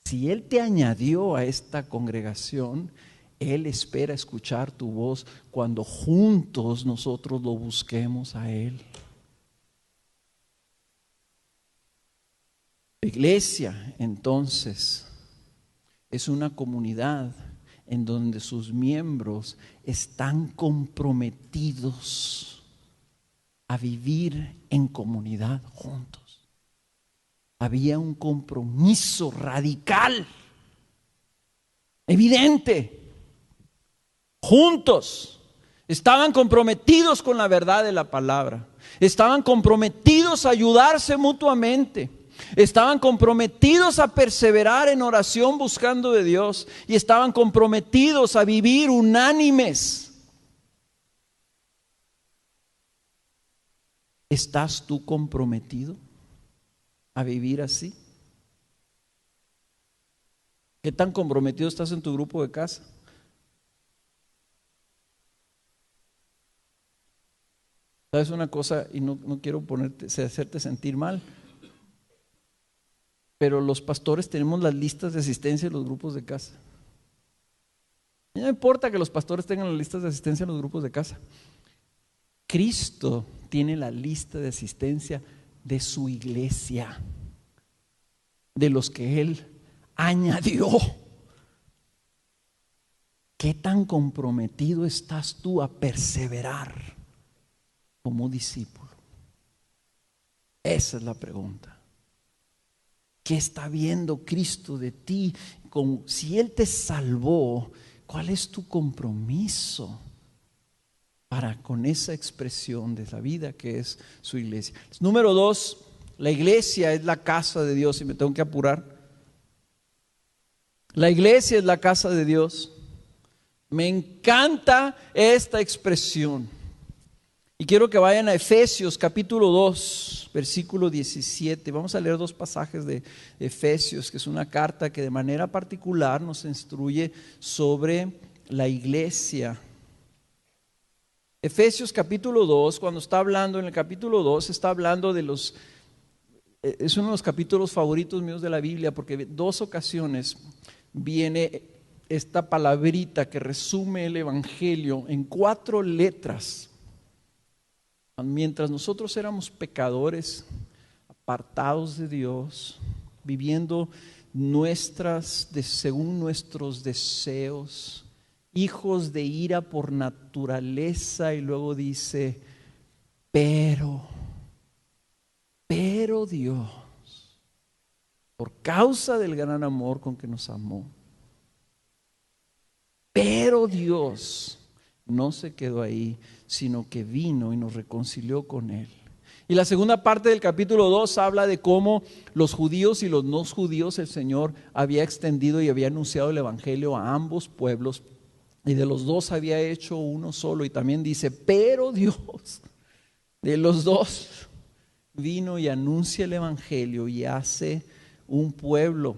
Si Él te añadió a esta congregación, Él espera escuchar tu voz cuando juntos nosotros lo busquemos a Él. La iglesia, entonces, es una comunidad en donde sus miembros están comprometidos a vivir en comunidad juntos. Había un compromiso radical, evidente. Juntos estaban comprometidos con la verdad de la palabra, estaban comprometidos a ayudarse mutuamente, estaban comprometidos a perseverar en oración buscando de Dios y estaban comprometidos a vivir unánimes. ¿Estás tú comprometido a vivir así? ¿Qué tan comprometido estás en tu grupo de casa? ¿Sabes una cosa? Y no quiero hacerte sentir mal, pero los pastores tenemos las listas de asistencia en los grupos de casa. No importa que los pastores tengan las listas de asistencia en los grupos de casa. Cristo tiene la lista de asistencia de su iglesia, de los que Él añadió. ¿Qué tan comprometido estás tú a perseverar como discípulo? Esa es la pregunta. ¿Qué está viendo Cristo de ti? Si Él te salvó, ¿cuál es tu compromiso para con esa expresión de la vida que es su iglesia? Número 2, la iglesia es la casa de Dios, y me tengo que apurar. La iglesia es la casa de Dios. Me encanta esta expresión. Y quiero que vayan a Efesios capítulo 2, versículo 17. Vamos a leer dos pasajes de Efesios, que es una carta que de manera particular nos instruye sobre la iglesia. Efesios capítulo 2, cuando está hablando en el capítulo 2, está hablando de es uno de los capítulos favoritos míos de la Biblia, porque en dos ocasiones viene esta palabrita que resume el Evangelio en 4 letras. Mientras nosotros éramos pecadores, apartados de Dios, viviendo según nuestros deseos, hijos de ira por naturaleza, y luego dice, pero Dios, por causa del gran amor con que nos amó, pero Dios no se quedó ahí, sino que vino y nos reconcilió con Él. Y la segunda parte del capítulo 2 habla de cómo los judíos y los no judíos el Señor había extendido y había anunciado el Evangelio a ambos pueblos, y de los dos había hecho uno solo. Y también dice, pero Dios de los dos vino y anuncia el Evangelio y hace un pueblo.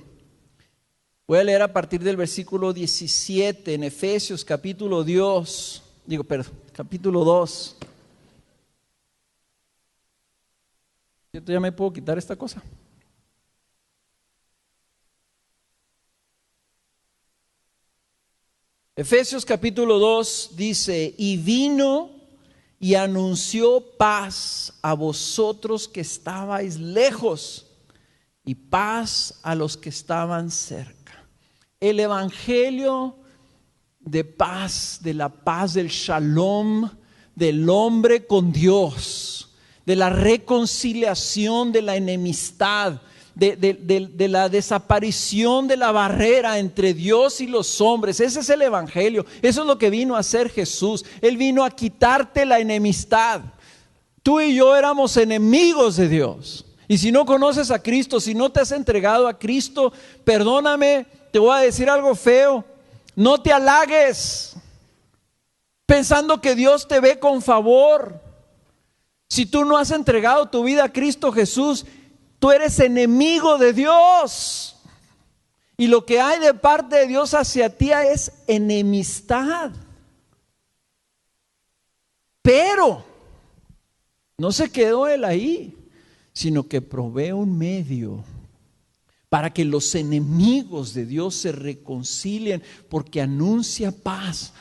Voy a leer a partir del versículo 17 en Efesios capítulo 2. Yo ya me puedo quitar esta cosa. Efesios capítulo 2 dice, y vino y anunció paz a vosotros que estabais lejos y paz a los que estaban cerca. El evangelio de paz, de la paz, del shalom, del hombre con Dios, de la reconciliación de la enemistad, de la desaparición de la barrera entre Dios y los hombres. Ese es el evangelio. Eso es lo que vino a hacer Jesús. Él vino a quitarte la enemistad. Tú y yo éramos enemigos de Dios. Y si no conoces a Cristo, si no te has entregado a Cristo, perdóname, te voy a decir algo feo. No te halagues pensando que Dios te ve con favor. Si tú no has entregado tu vida a Cristo Jesús, tú eres enemigo de Dios. Y lo que hay de parte de Dios hacia ti es enemistad. Pero no se quedó Él ahí, sino que provee un medio para que los enemigos de Dios se reconcilien, porque anuncia paz.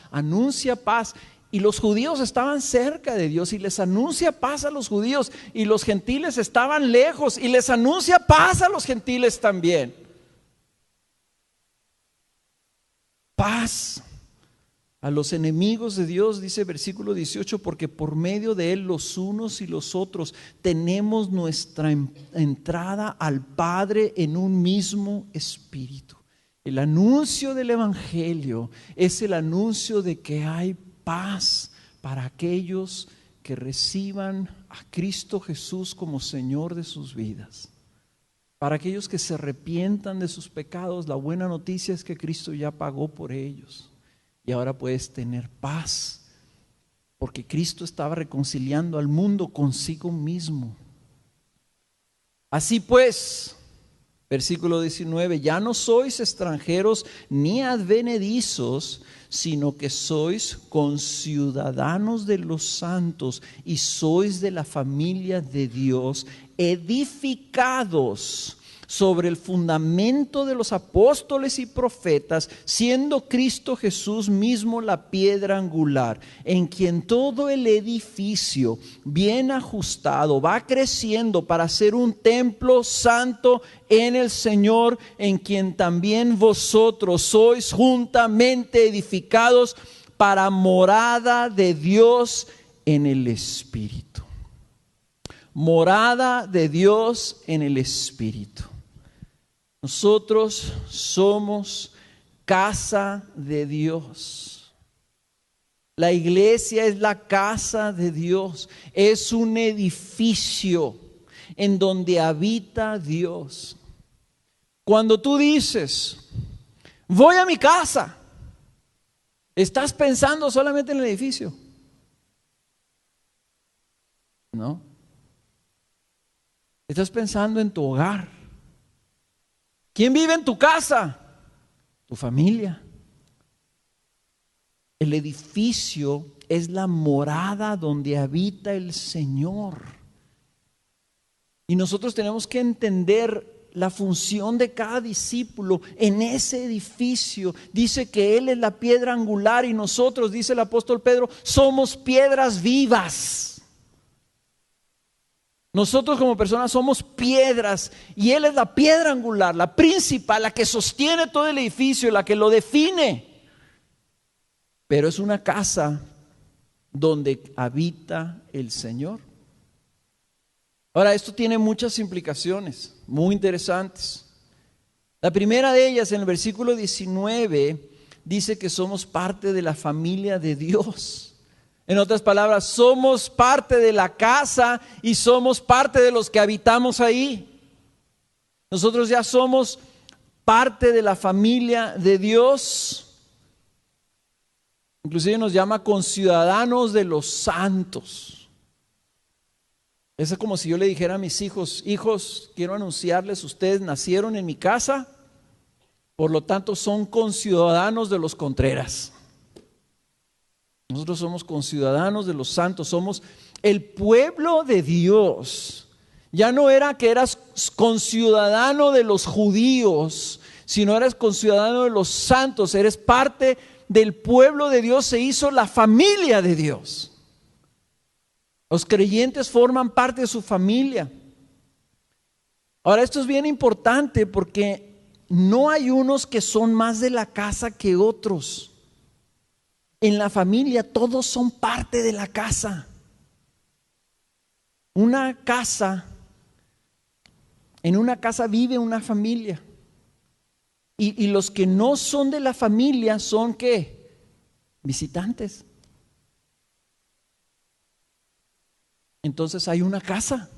Y los judíos estaban cerca de Dios y les anuncia paz a los judíos, y los gentiles estaban lejos y les anuncia paz a los gentiles también. Paz a los enemigos de Dios, dice versículo 18, porque por medio de Él los unos y los otros tenemos nuestra entrada al Padre en un mismo espíritu. El anuncio del evangelio es el anuncio de que hay paz para aquellos que reciban a Cristo Jesús como Señor de sus vidas. Para aquellos que se arrepientan de sus pecados, la buena noticia es que Cristo ya pagó por ellos. Y ahora puedes tener paz, porque Cristo estaba reconciliando al mundo consigo mismo. Así pues, versículo 19, ya no sois extranjeros ni advenedizos, sino que sois conciudadanos de los santos y sois de la familia de Dios, edificados sobre el fundamento de los apóstoles y profetas, siendo Cristo Jesús mismo la piedra angular, en quien todo el edificio bien ajustado va creciendo para ser un templo santo en el Señor, en quien también vosotros sois juntamente edificados para morada de Dios en el Espíritu. Morada de Dios en el Espíritu. Nosotros somos casa de Dios. La iglesia es la casa de Dios. Es un edificio en donde habita Dios. Cuando tú dices, voy a mi casa, estás pensando solamente en el edificio. ¿no? Estás pensando en tu hogar. ¿Quién vive en tu casa? Tu familia. El edificio es la morada donde habita el Señor. Y nosotros tenemos que entender la función de cada discípulo en ese edificio. Dice que Él es la piedra angular y nosotros, dice el apóstol Pedro, somos piedras vivas. Nosotros como personas somos piedras y Él es la piedra angular, la principal, la que sostiene todo el edificio, la que lo define. Pero es una casa donde habita el Señor. Ahora, esto tiene muchas implicaciones muy interesantes. La primera de ellas, en el versículo 19, dice que somos parte de la familia de Dios. En otras palabras, somos parte de la casa y somos parte de los que habitamos ahí. Nosotros ya somos parte de la familia de Dios. Inclusive nos llama conciudadanos de los santos. Es como si yo le dijera a mis hijos: hijos, quiero anunciarles, ustedes nacieron en mi casa, por lo tanto son conciudadanos de los Contreras. Nosotros somos conciudadanos de los santos, somos el pueblo de Dios. Ya no era que eras conciudadano de los judíos, sino eras conciudadano de los santos, eres parte del pueblo de Dios, se hizo la familia de Dios. Los creyentes forman parte de su familia. Ahora, esto es bien importante porque no hay unos que son más de la casa que otros. En la familia todos son parte de la casa. Una casa, en una casa vive una familia. Y los que no son de la familia son ¿qué? Visitantes. Entonces hay una casa.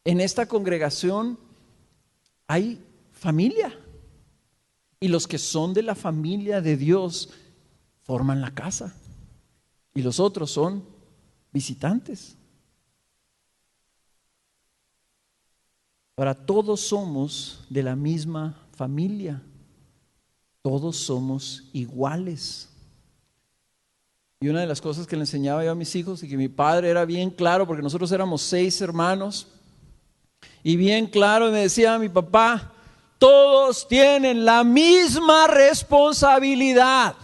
En esta congregación hay familia. Y los que son de la familia de Dios forman la casa. Y los otros son visitantes. Ahora, todos somos de la misma familia. Todos somos iguales. Y una de las cosas que le enseñaba yo a mis hijos y que mi padre era bien claro, porque nosotros éramos 6 hermanos, y bien claro me decía mi papá: todos tienen la misma responsabilidad.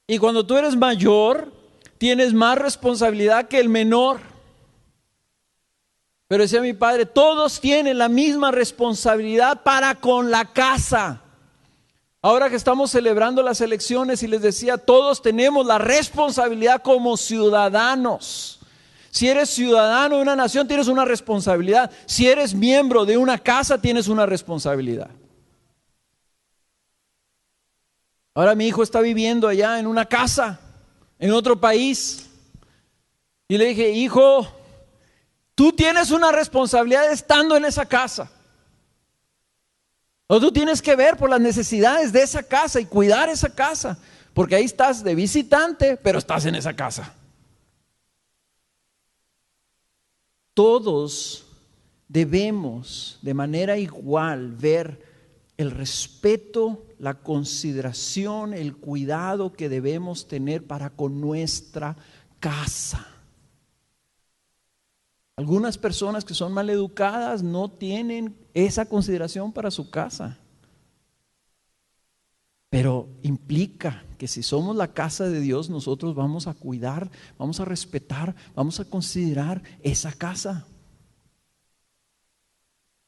Y cuando tú eres mayor, tienes más responsabilidad que el menor. Pero decía mi padre, todos tienen la misma responsabilidad para con la casa. Ahora que estamos celebrando las elecciones, y les decía, todos tenemos la responsabilidad como ciudadanos. Si eres ciudadano de una nación, tienes una responsabilidad. Si eres miembro de una casa, tienes una responsabilidad. Ahora mi hijo está viviendo allá en una casa, en otro país. Y le dije, hijo, tú tienes una responsabilidad estando en esa casa. O tú tienes que ver por las necesidades de esa casa y cuidar esa casa, porque ahí estás de visitante, pero estás en esa casa. Todos debemos de manera igual ver el respeto, la consideración, el cuidado que debemos tener para con nuestra casa. Algunas personas que son mal educadas no tienen esa consideración para su casa. Pero implica que si somos la casa de Dios, nosotros vamos a cuidar, vamos a respetar, vamos a considerar esa casa.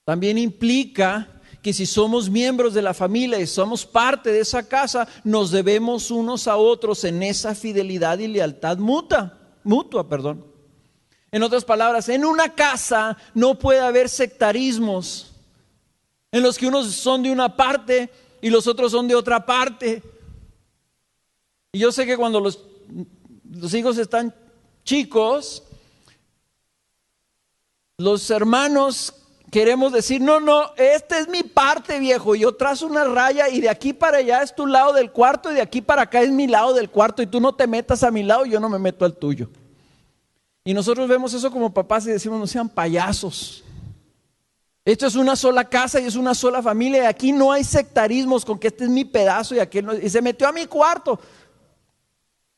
También implica que si somos miembros de la familia y somos parte de esa casa, nos debemos unos a otros en esa fidelidad y lealtad mutua. En otras palabras, en una casa no puede haber sectarismos en los que unos son de una parte y los otros son de otra parte. Y yo sé que cuando los hijos están chicos, los hermanos queremos decir, no, esta es mi parte, viejo. Yo trazo una raya y de aquí para allá es tu lado del cuarto y de aquí para acá es mi lado del cuarto y tú no te metas a mi lado y yo no me meto al tuyo. Y nosotros vemos eso como papás y decimos, no sean payasos. Esto es una sola casa y es una sola familia y aquí no hay sectarismos con que este es mi pedazo y aquel no. Y se metió a mi cuarto.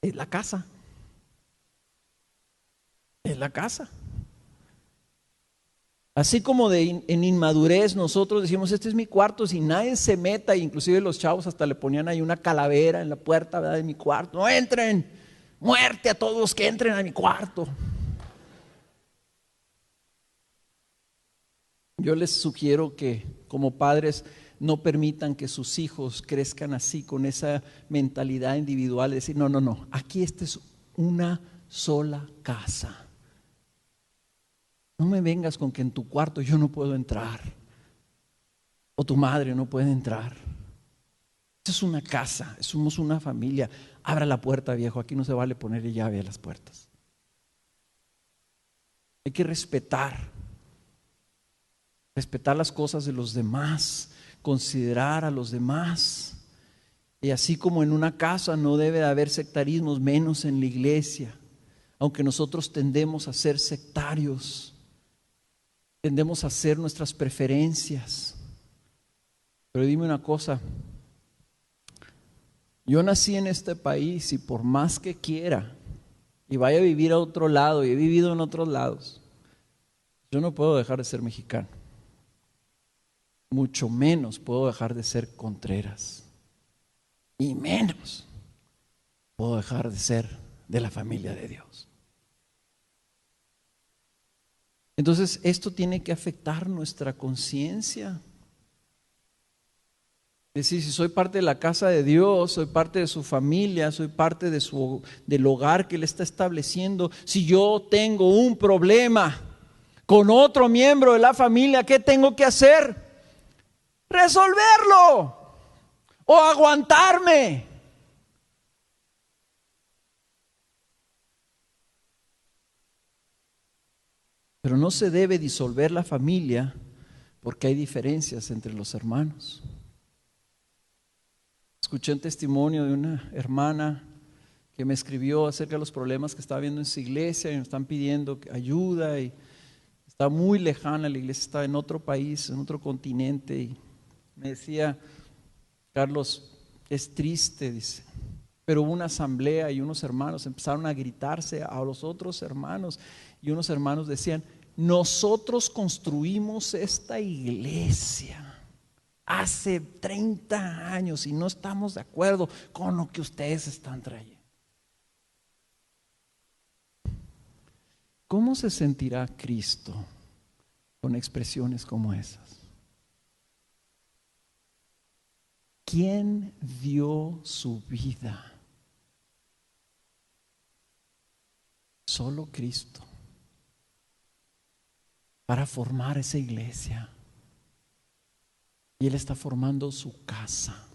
Es la casa. Es la casa. Así como en inmadurez nosotros decimos, este es mi cuarto, si nadie se meta, inclusive los chavos hasta le ponían ahí una calavera en la puerta, ¿verdad?, de mi cuarto. No entren, muerte a todos los que entren a mi cuarto. Yo les sugiero que como padres no permitan que sus hijos crezcan así, con esa mentalidad individual de decir, no, aquí esta es una sola casa. No me vengas con que en tu cuarto yo no puedo entrar, o tu madre no puede entrar. Esta es una casa, somos una familia. Abra la puerta, viejo, aquí no se vale ponerle llave a las puertas. Hay que respetar las cosas de los demás, considerar a los demás. Y así como en una casa no debe de haber sectarismos, menos en la iglesia, aunque nosotros tendemos a ser sectarios. Tendemos a hacer nuestras preferencias. Pero dime una cosa, yo nací en este país y por más que quiera y vaya a vivir a otro lado y he vivido en otros lados, yo no puedo dejar de ser mexicano. Mucho menos puedo dejar de ser Contreras. Y menos puedo dejar de ser de la familia de Dios. Entonces, esto tiene que afectar nuestra conciencia. Es decir, si soy parte de la casa de Dios, soy parte de su familia, soy parte del hogar que Él está estableciendo. Si yo tengo un problema con otro miembro de la familia, ¿qué tengo que hacer? Resolverlo o aguantarme. Pero no se debe disolver la familia porque hay diferencias entre los hermanos. Escuché un testimonio de una hermana que me escribió acerca de los problemas que estaba viendo en su iglesia y me están pidiendo ayuda y está muy lejana, la iglesia está en otro país, en otro continente y me decía, Carlos, es triste, dice, pero hubo una asamblea y unos hermanos empezaron a gritarse a los otros hermanos y unos hermanos decían, nosotros construimos esta iglesia hace 30 años y no estamos de acuerdo con lo que ustedes están trayendo. ¿Cómo se sentirá Cristo con expresiones como esas? ¿Quién dio su vida? Solo Cristo. Para formar esa iglesia. Y Él está formando su casa.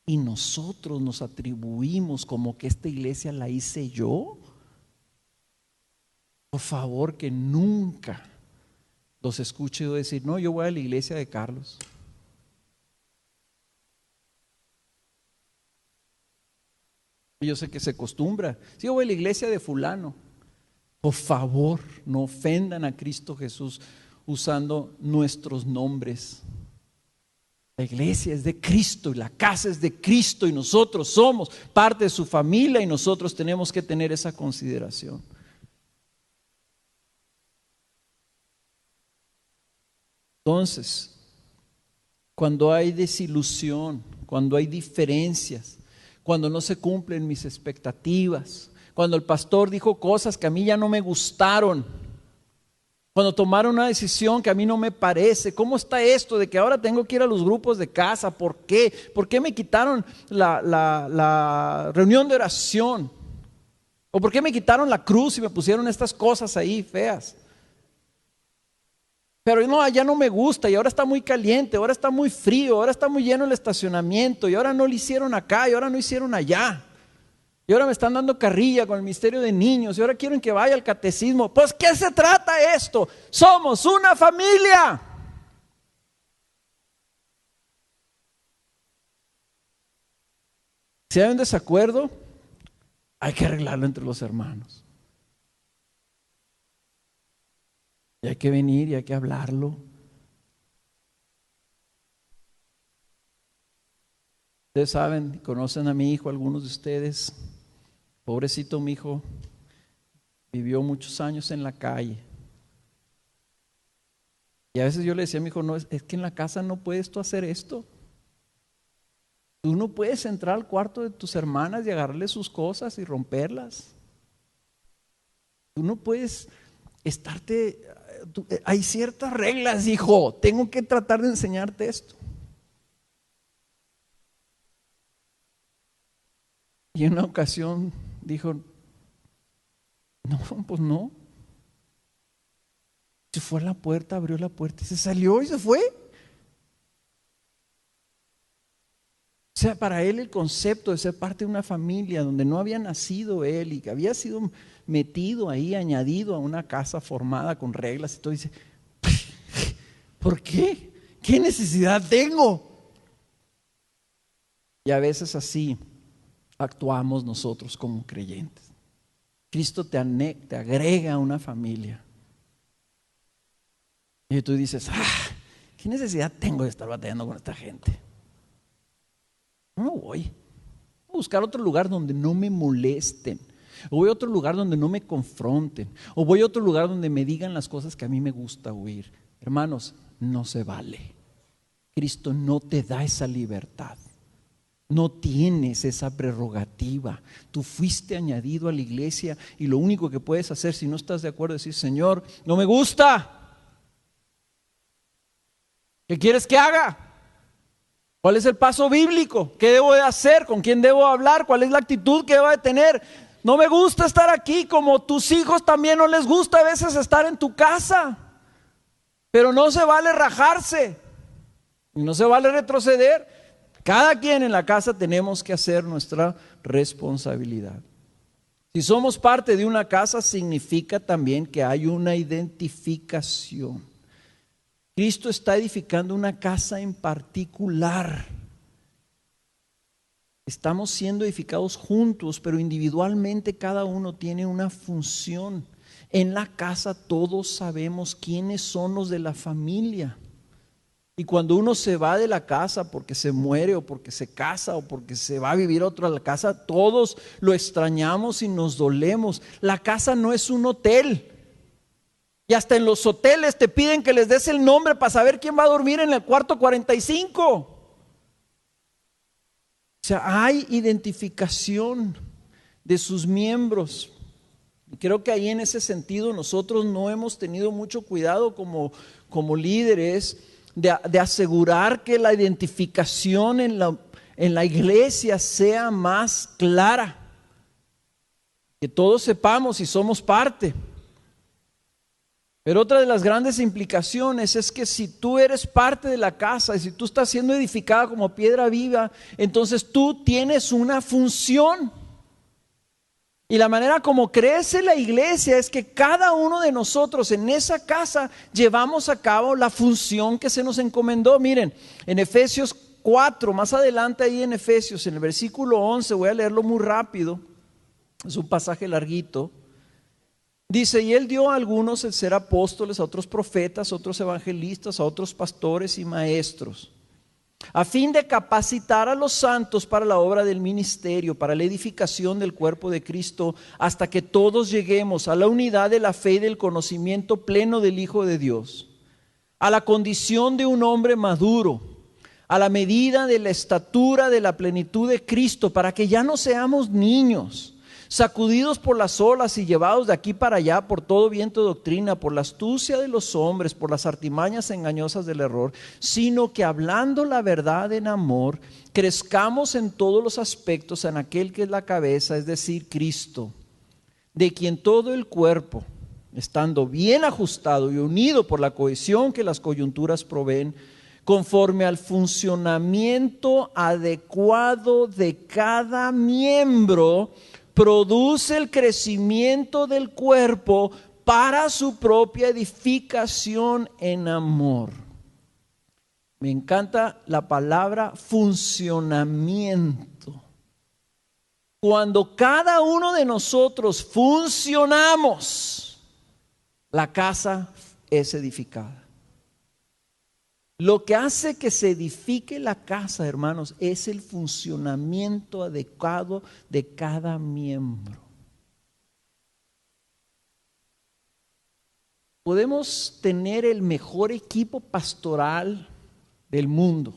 Y nosotros nos atribuimos como que esta iglesia la hice yo. Por favor, que nunca los escuche yo decir, no, yo voy a la iglesia de Carlos. Y yo sé que se acostumbra. Sí, yo voy a la iglesia de fulano. Por favor, no ofendan a Cristo Jesús usando nuestros nombres. La iglesia es de Cristo y la casa es de Cristo y nosotros somos parte de su familia y nosotros tenemos que tener esa consideración. Entonces, cuando hay desilusión, cuando hay diferencias, cuando no se cumplen mis expectativas, cuando el pastor dijo cosas que a mí ya no me gustaron, cuando tomaron una decisión que a mí no me parece, ¿cómo está esto de que ahora tengo que ir a los grupos de casa? ¿Por qué? ¿Por qué me quitaron la reunión de oración? ¿O por qué me quitaron la cruz y me pusieron estas cosas ahí feas? Pero no, allá no me gusta y ahora está muy caliente, ahora está muy frío, ahora está muy lleno el estacionamiento y ahora no lo hicieron acá y ahora no hicieron allá. Y ahora me están dando carrilla con el ministerio de niños y ahora quieren que vaya al catecismo. Pues, ¿qué se trata esto? Somos una familia. Si hay un desacuerdo, hay que arreglarlo entre los hermanos. Y hay que venir y hay que hablarlo. Ustedes saben, conocen a mi hijo, algunos de ustedes. Pobrecito mi hijo, vivió muchos años en la calle. Y a veces yo le decía a mi hijo, no, es que en la casa no puedes tú hacer esto. Tú no puedes entrar al cuarto de tus hermanas y agarrarle sus cosas y romperlas. Tú no puedes hay ciertas reglas, hijo. Tengo que tratar de enseñarte esto. Y en una ocasión dijo, no, pues no. Se fue a la puerta, abrió la puerta y se salió y se fue. O sea, para él el concepto de ser parte de una familia donde no había nacido él y que había sido metido ahí, añadido a una casa formada con reglas y todo, dice, ¿por qué? ¿Qué necesidad tengo? Y a veces así actuamos nosotros como creyentes. Cristo te agrega a una familia. Y tú dices, ¿qué necesidad tengo de estar batallando con esta gente? No voy a buscar otro lugar donde no me molesten, o voy a otro lugar donde no me confronten, o voy a otro lugar donde me digan las cosas que a mí me gusta oír. Hermanos, no se vale. Cristo no te da esa libertad. No tienes esa prerrogativa. Tú fuiste añadido a la iglesia y lo único que puedes hacer, si no estás de acuerdo, es decir, Señor, no me gusta. ¿Qué quieres que haga? ¿Cuál es el paso bíblico? ¿Qué debo de hacer? ¿Con quién debo hablar? ¿Cuál es la actitud que debo de tener? No me gusta estar aquí, como tus hijos también no les gusta a veces estar en tu casa. Pero no se vale rajarse y no se vale retroceder. Cada quien en la casa tenemos que hacer nuestra responsabilidad. Si somos parte de una casa, significa también que hay una identificación. Cristo está edificando una casa en particular. Estamos siendo edificados juntos, pero individualmente cada uno tiene una función. En la casa todos sabemos quiénes son los de la familia. Y cuando uno se va de la casa porque se muere o porque se casa o porque se va a vivir a otra casa, todos lo extrañamos y nos dolemos. La casa no es un hotel. Y hasta en los hoteles te piden que les des el nombre para saber quién va a dormir en el cuarto 45. O sea, hay identificación de sus miembros. Y creo que ahí en ese sentido nosotros no hemos tenido mucho cuidado como líderes de asegurar que la identificación en la iglesia sea más clara. Que todos sepamos si somos parte. Pero otra de las grandes implicaciones es que si tú eres parte de la casa y si tú estás siendo edificada como piedra viva, entonces tú tienes una función. Y la manera como crece la iglesia es que cada uno de nosotros en esa casa llevamos a cabo la función que se nos encomendó. Miren, en Efesios 4, más adelante ahí en Efesios, en el versículo 11, voy a leerlo muy rápido, es un pasaje larguito. Dice, y él dio a algunos el ser apóstoles, a otros profetas, a otros evangelistas, a otros pastores y maestros, a fin de capacitar a los santos para la obra del ministerio, para la edificación del cuerpo de Cristo, hasta que todos lleguemos a la unidad de la fe y del conocimiento pleno del Hijo de Dios, a la condición de un hombre maduro, a la medida de la estatura de la plenitud de Cristo, para que ya no seamos niños, sacudidos por las olas y llevados de aquí para allá por todo viento de doctrina, por la astucia de los hombres, por las artimañas engañosas del error, sino que hablando la verdad en amor, crezcamos en todos los aspectos en aquel que es la cabeza, es decir, Cristo, de quien todo el cuerpo, estando bien ajustado y unido por la cohesión que las coyunturas proveen, conforme al funcionamiento adecuado de cada miembro, produce el crecimiento del cuerpo para su propia edificación en amor. Me encanta la palabra funcionamiento. Cuando cada uno de nosotros funcionamos, la casa es edificada. Lo que hace que se edifique la casa, hermanos, es el funcionamiento adecuado de cada miembro. Podemos tener el mejor equipo pastoral del mundo,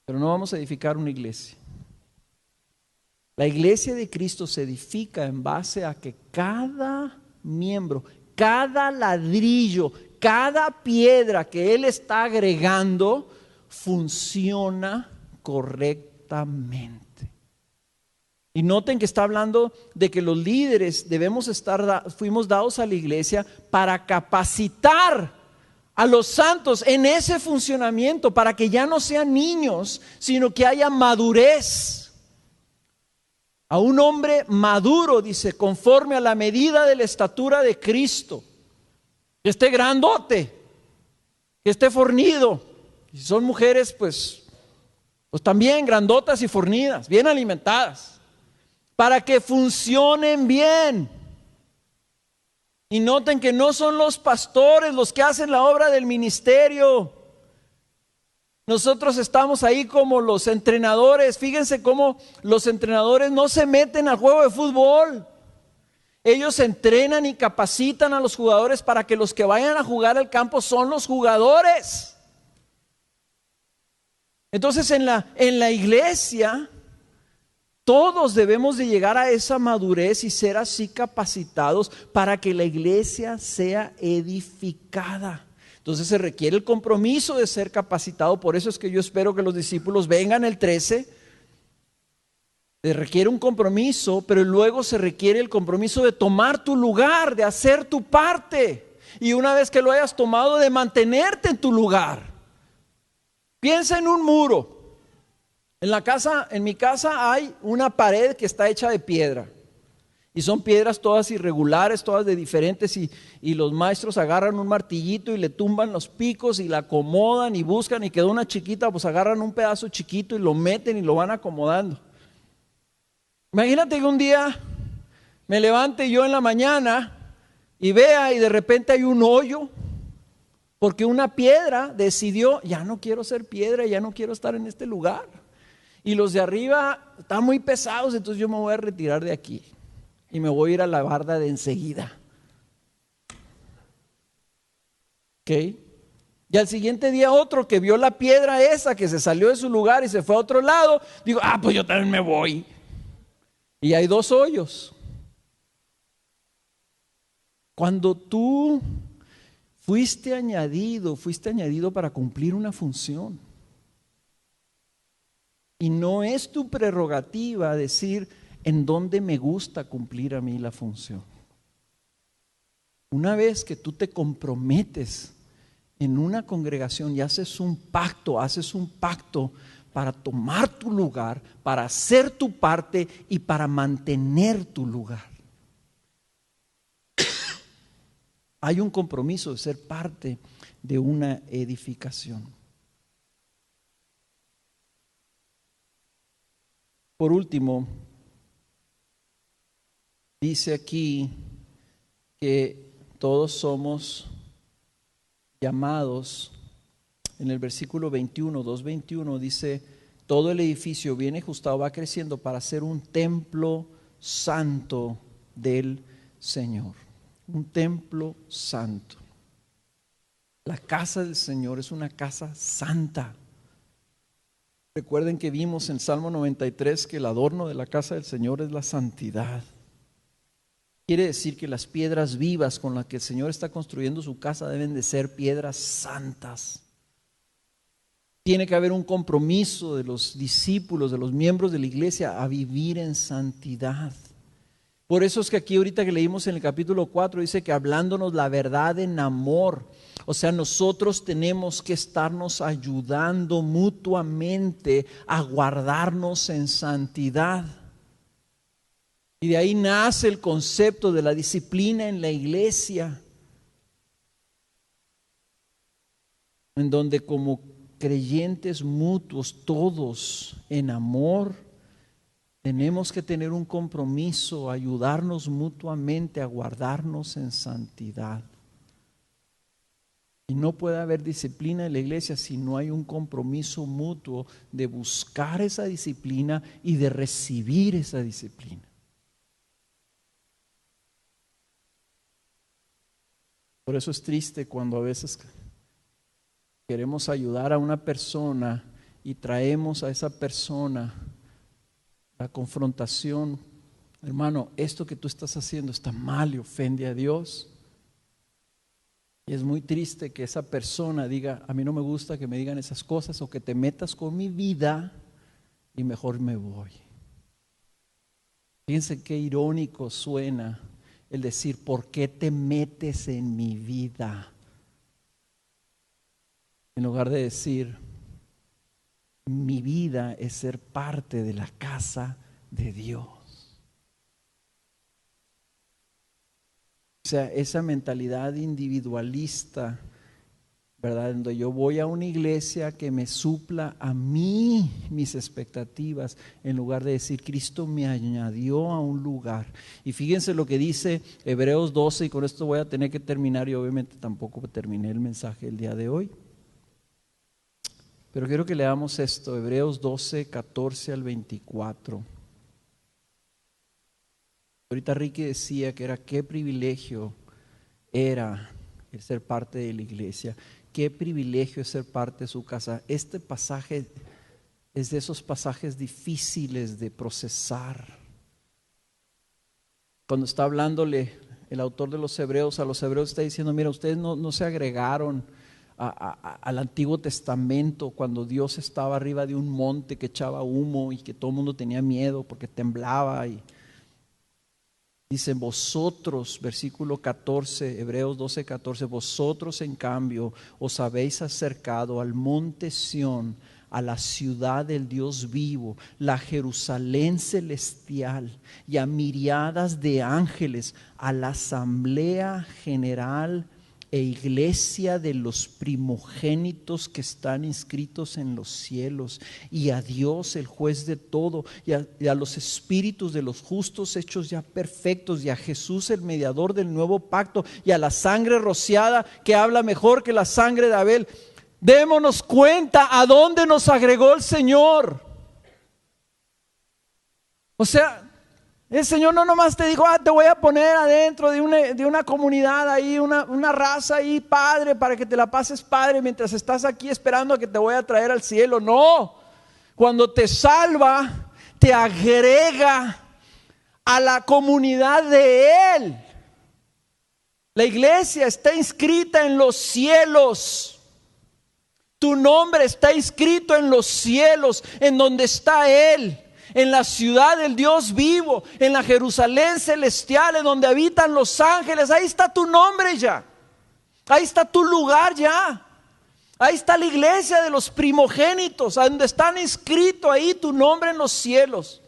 pero no vamos a edificar una iglesia. La iglesia de Cristo se edifica en base a que cada miembro, cada ladrillo, cada piedra que Él está agregando funciona correctamente. Y noten que está hablando de que los líderes fuimos dados a la iglesia para capacitar a los santos en ese funcionamiento, para que ya no sean niños, sino que haya madurez. A un hombre maduro, dice, conforme a la medida de la estatura de Cristo. Que esté grandote, que esté fornido. Y si son mujeres, pues también grandotas y fornidas, bien alimentadas, para que funcionen bien. Y noten que no son los pastores los que hacen la obra del ministerio. Nosotros estamos ahí como los entrenadores. Fíjense cómo los entrenadores no se meten al juego de fútbol. Ellos entrenan y capacitan a los jugadores para que los que vayan a jugar al campo son los jugadores. Entonces en la iglesia todos debemos de llegar a esa madurez y ser así capacitados para que la iglesia sea edificada. Entonces se requiere el compromiso de ser capacitado. Por eso es que yo espero que los discípulos vengan el 13. Se requiere un compromiso, pero luego se requiere el compromiso de tomar tu lugar, de hacer tu parte. Y una vez que lo hayas tomado, de mantenerte en tu lugar. Piensa en un muro. En mi casa hay una pared que está hecha de piedra. Y son piedras todas irregulares, todas de diferentes, y los maestros agarran un martillito y le tumban los picos y la acomodan y buscan, y quedó una chiquita, pues agarran un pedazo chiquito y lo meten y lo van acomodando. Imagínate que un día me levante yo en la mañana y vea y de repente hay un hoyo, porque una piedra decidió, ya no quiero ser piedra, ya no quiero estar en este lugar. Y los de arriba están muy pesados, entonces yo me voy a retirar de aquí. Y me voy a ir a la barda de enseguida. ¿Ok? Y al siguiente día otro que vio la piedra esa, que se salió de su lugar y se fue a otro lado, digo, pues yo también me voy. Y hay 2 hoyos. Cuando tú fuiste añadido para cumplir una función. Y no es tu prerrogativa decir en dónde me gusta cumplir a mí la función. Una vez que tú te comprometes en una congregación y haces un pacto para tomar tu lugar, para hacer tu parte y para mantener tu lugar. Hay un compromiso de ser parte de una edificación. Por último, dice aquí que todos somos llamados, en el versículo 21, 2:21 dice, todo el edificio bien ajustado va creciendo para ser un templo santo del Señor. Un templo santo. La casa del Señor es una casa santa. Recuerden que vimos en Salmo 93 que el adorno de la casa del Señor es la santidad. Quiere decir que las piedras vivas con las que el Señor está construyendo su casa deben de ser piedras santas. Tiene que haber un compromiso de los discípulos, de los miembros de la iglesia a vivir en santidad. Por eso es que aquí ahorita que leímos en el capítulo 4 dice que hablándonos la verdad en amor. O sea, nosotros tenemos que estarnos ayudando mutuamente a guardarnos en santidad. Y de ahí nace el concepto de la disciplina en la iglesia, en donde como creyentes mutuos, todos en amor, tenemos que tener un compromiso, ayudarnos mutuamente a guardarnos en santidad. Y no puede haber disciplina en la iglesia si no hay un compromiso mutuo de buscar esa disciplina y de recibir esa disciplina. Por eso es triste cuando a veces queremos ayudar a una persona y traemos a esa persona la confrontación. Hermano, esto que tú estás haciendo está mal y ofende a Dios. Y es muy triste que esa persona diga, a mí no me gusta que me digan esas cosas o que te metas con mi vida y mejor me voy. Fíjense qué irónico suena el decir, ¿por qué te metes en mi vida? En lugar de decir, mi vida es ser parte de la casa de Dios. O sea, esa mentalidad individualista, ¿verdad? Donde yo voy a una iglesia que me supla a mí mis expectativas, en lugar de decir, Cristo me añadió a un lugar. Y fíjense lo que dice Hebreos 12, y con esto voy a tener que terminar, y obviamente tampoco terminé el mensaje el día de hoy. Pero quiero que leamos esto, Hebreos 12, 14 al 24. Ahorita Ricky decía que era qué privilegio era el ser parte de la iglesia, qué privilegio es ser parte de su casa. Este pasaje es de esos pasajes difíciles de procesar. Cuando está hablándole el autor de los Hebreos, a los hebreos está diciendo, mira, ustedes no se agregaron al Antiguo Testamento cuando Dios estaba arriba de un monte que echaba humo y que todo el mundo tenía miedo porque temblaba. Y dice, vosotros, versículo 14, Hebreos 12, 14, vosotros en cambio os habéis acercado al monte Sión, a la ciudad del Dios vivo, la Jerusalén celestial y a miriadas de ángeles, a la asamblea general e iglesia de los primogénitos que están inscritos en los cielos, y a Dios el juez de todo, y a los espíritus de los justos hechos ya perfectos, y a Jesús el mediador del nuevo pacto, y a la sangre rociada que habla mejor que la sangre de Abel. Démonos cuenta a dónde nos agregó el Señor. O sea, el Señor no nomás te dijo, te voy a poner adentro de una comunidad ahí, una raza ahí, padre, para que te la pases padre mientras estás aquí esperando a que te voy a traer al cielo. No, cuando te salva, te agrega a la comunidad de Él. La iglesia está inscrita en los cielos. Tu nombre está inscrito en los cielos, en donde está Él. En la ciudad del Dios vivo, en la Jerusalén celestial, en donde habitan los ángeles. Ahí está tu nombre ya. Ahí está tu lugar ya. Ahí está la iglesia de los primogénitos, donde están inscritos ahí tu nombre en los cielos.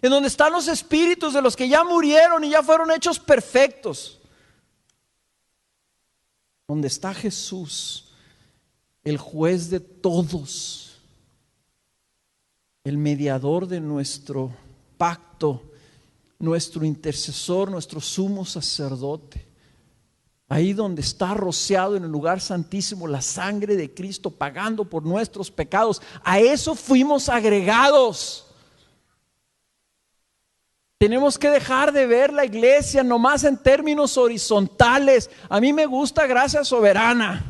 En donde están los espíritus de los que ya murieron y ya fueron hechos perfectos. Donde está Jesús, el juez de todos, el mediador de nuestro pacto, nuestro intercesor, nuestro sumo sacerdote. Ahí donde está rociado en el lugar santísimo la sangre de Cristo pagando por nuestros pecados. A eso fuimos agregados. Tenemos que dejar de ver la iglesia nomás en términos horizontales. A mí me gusta Gracia Soberana.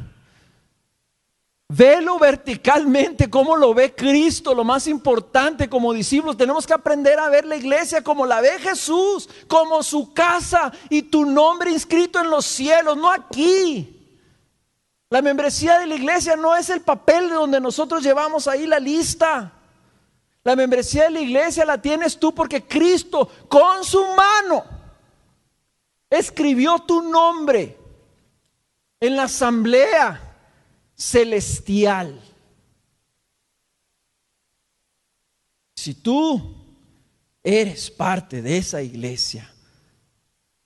Velo verticalmente, como lo ve Cristo. Lo más importante, como discípulos tenemos que aprender a ver la iglesia como la ve Jesús, como su casa y tu nombre inscrito en los cielos, no aquí. La membresía de la iglesia no es el papel de donde nosotros llevamos ahí la lista. La membresía de la iglesia la tienes tú porque Cristo con su mano escribió tu nombre en la asamblea celestial. Si tú eres parte de esa iglesia,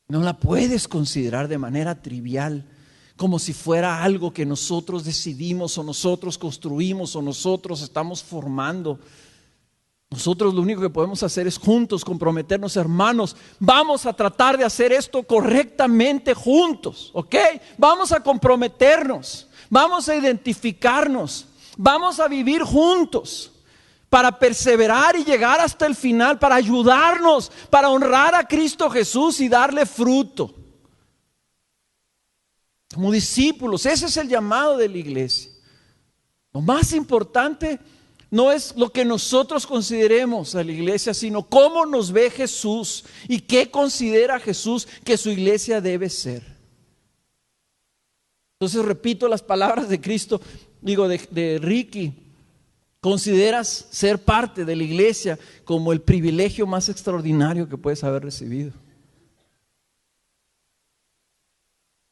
no la puedes considerar de manera trivial, como si fuera algo que nosotros decidimos o nosotros construimos o nosotros estamos formando. Nosotros lo único que podemos hacer es juntos comprometernos, hermanos. Vamos a tratar de hacer esto correctamente juntos, ¿ok? Vamos a comprometernos, vamos a identificarnos, vamos a vivir juntos para perseverar y llegar hasta el final, para ayudarnos, para honrar a Cristo Jesús y darle fruto. Como discípulos, ese es el llamado de la iglesia. Lo más importante no es lo que nosotros consideremos a la iglesia, sino cómo nos ve Jesús y qué considera Jesús que su iglesia debe ser. Entonces repito las palabras de Cristo, de Ricky. ¿Consideras ser parte de la iglesia como el privilegio más extraordinario que puedes haber recibido?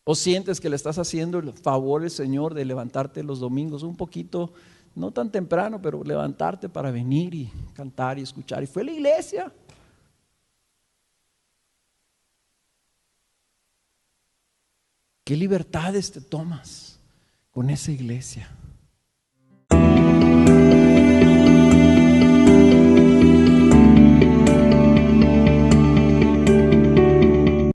¿O sientes que le estás haciendo el favor al Señor de levantarte los domingos un poquito, no tan temprano, pero levantarte para venir y cantar y escuchar? Y fue la iglesia. ¿Qué libertades te tomas con esa iglesia?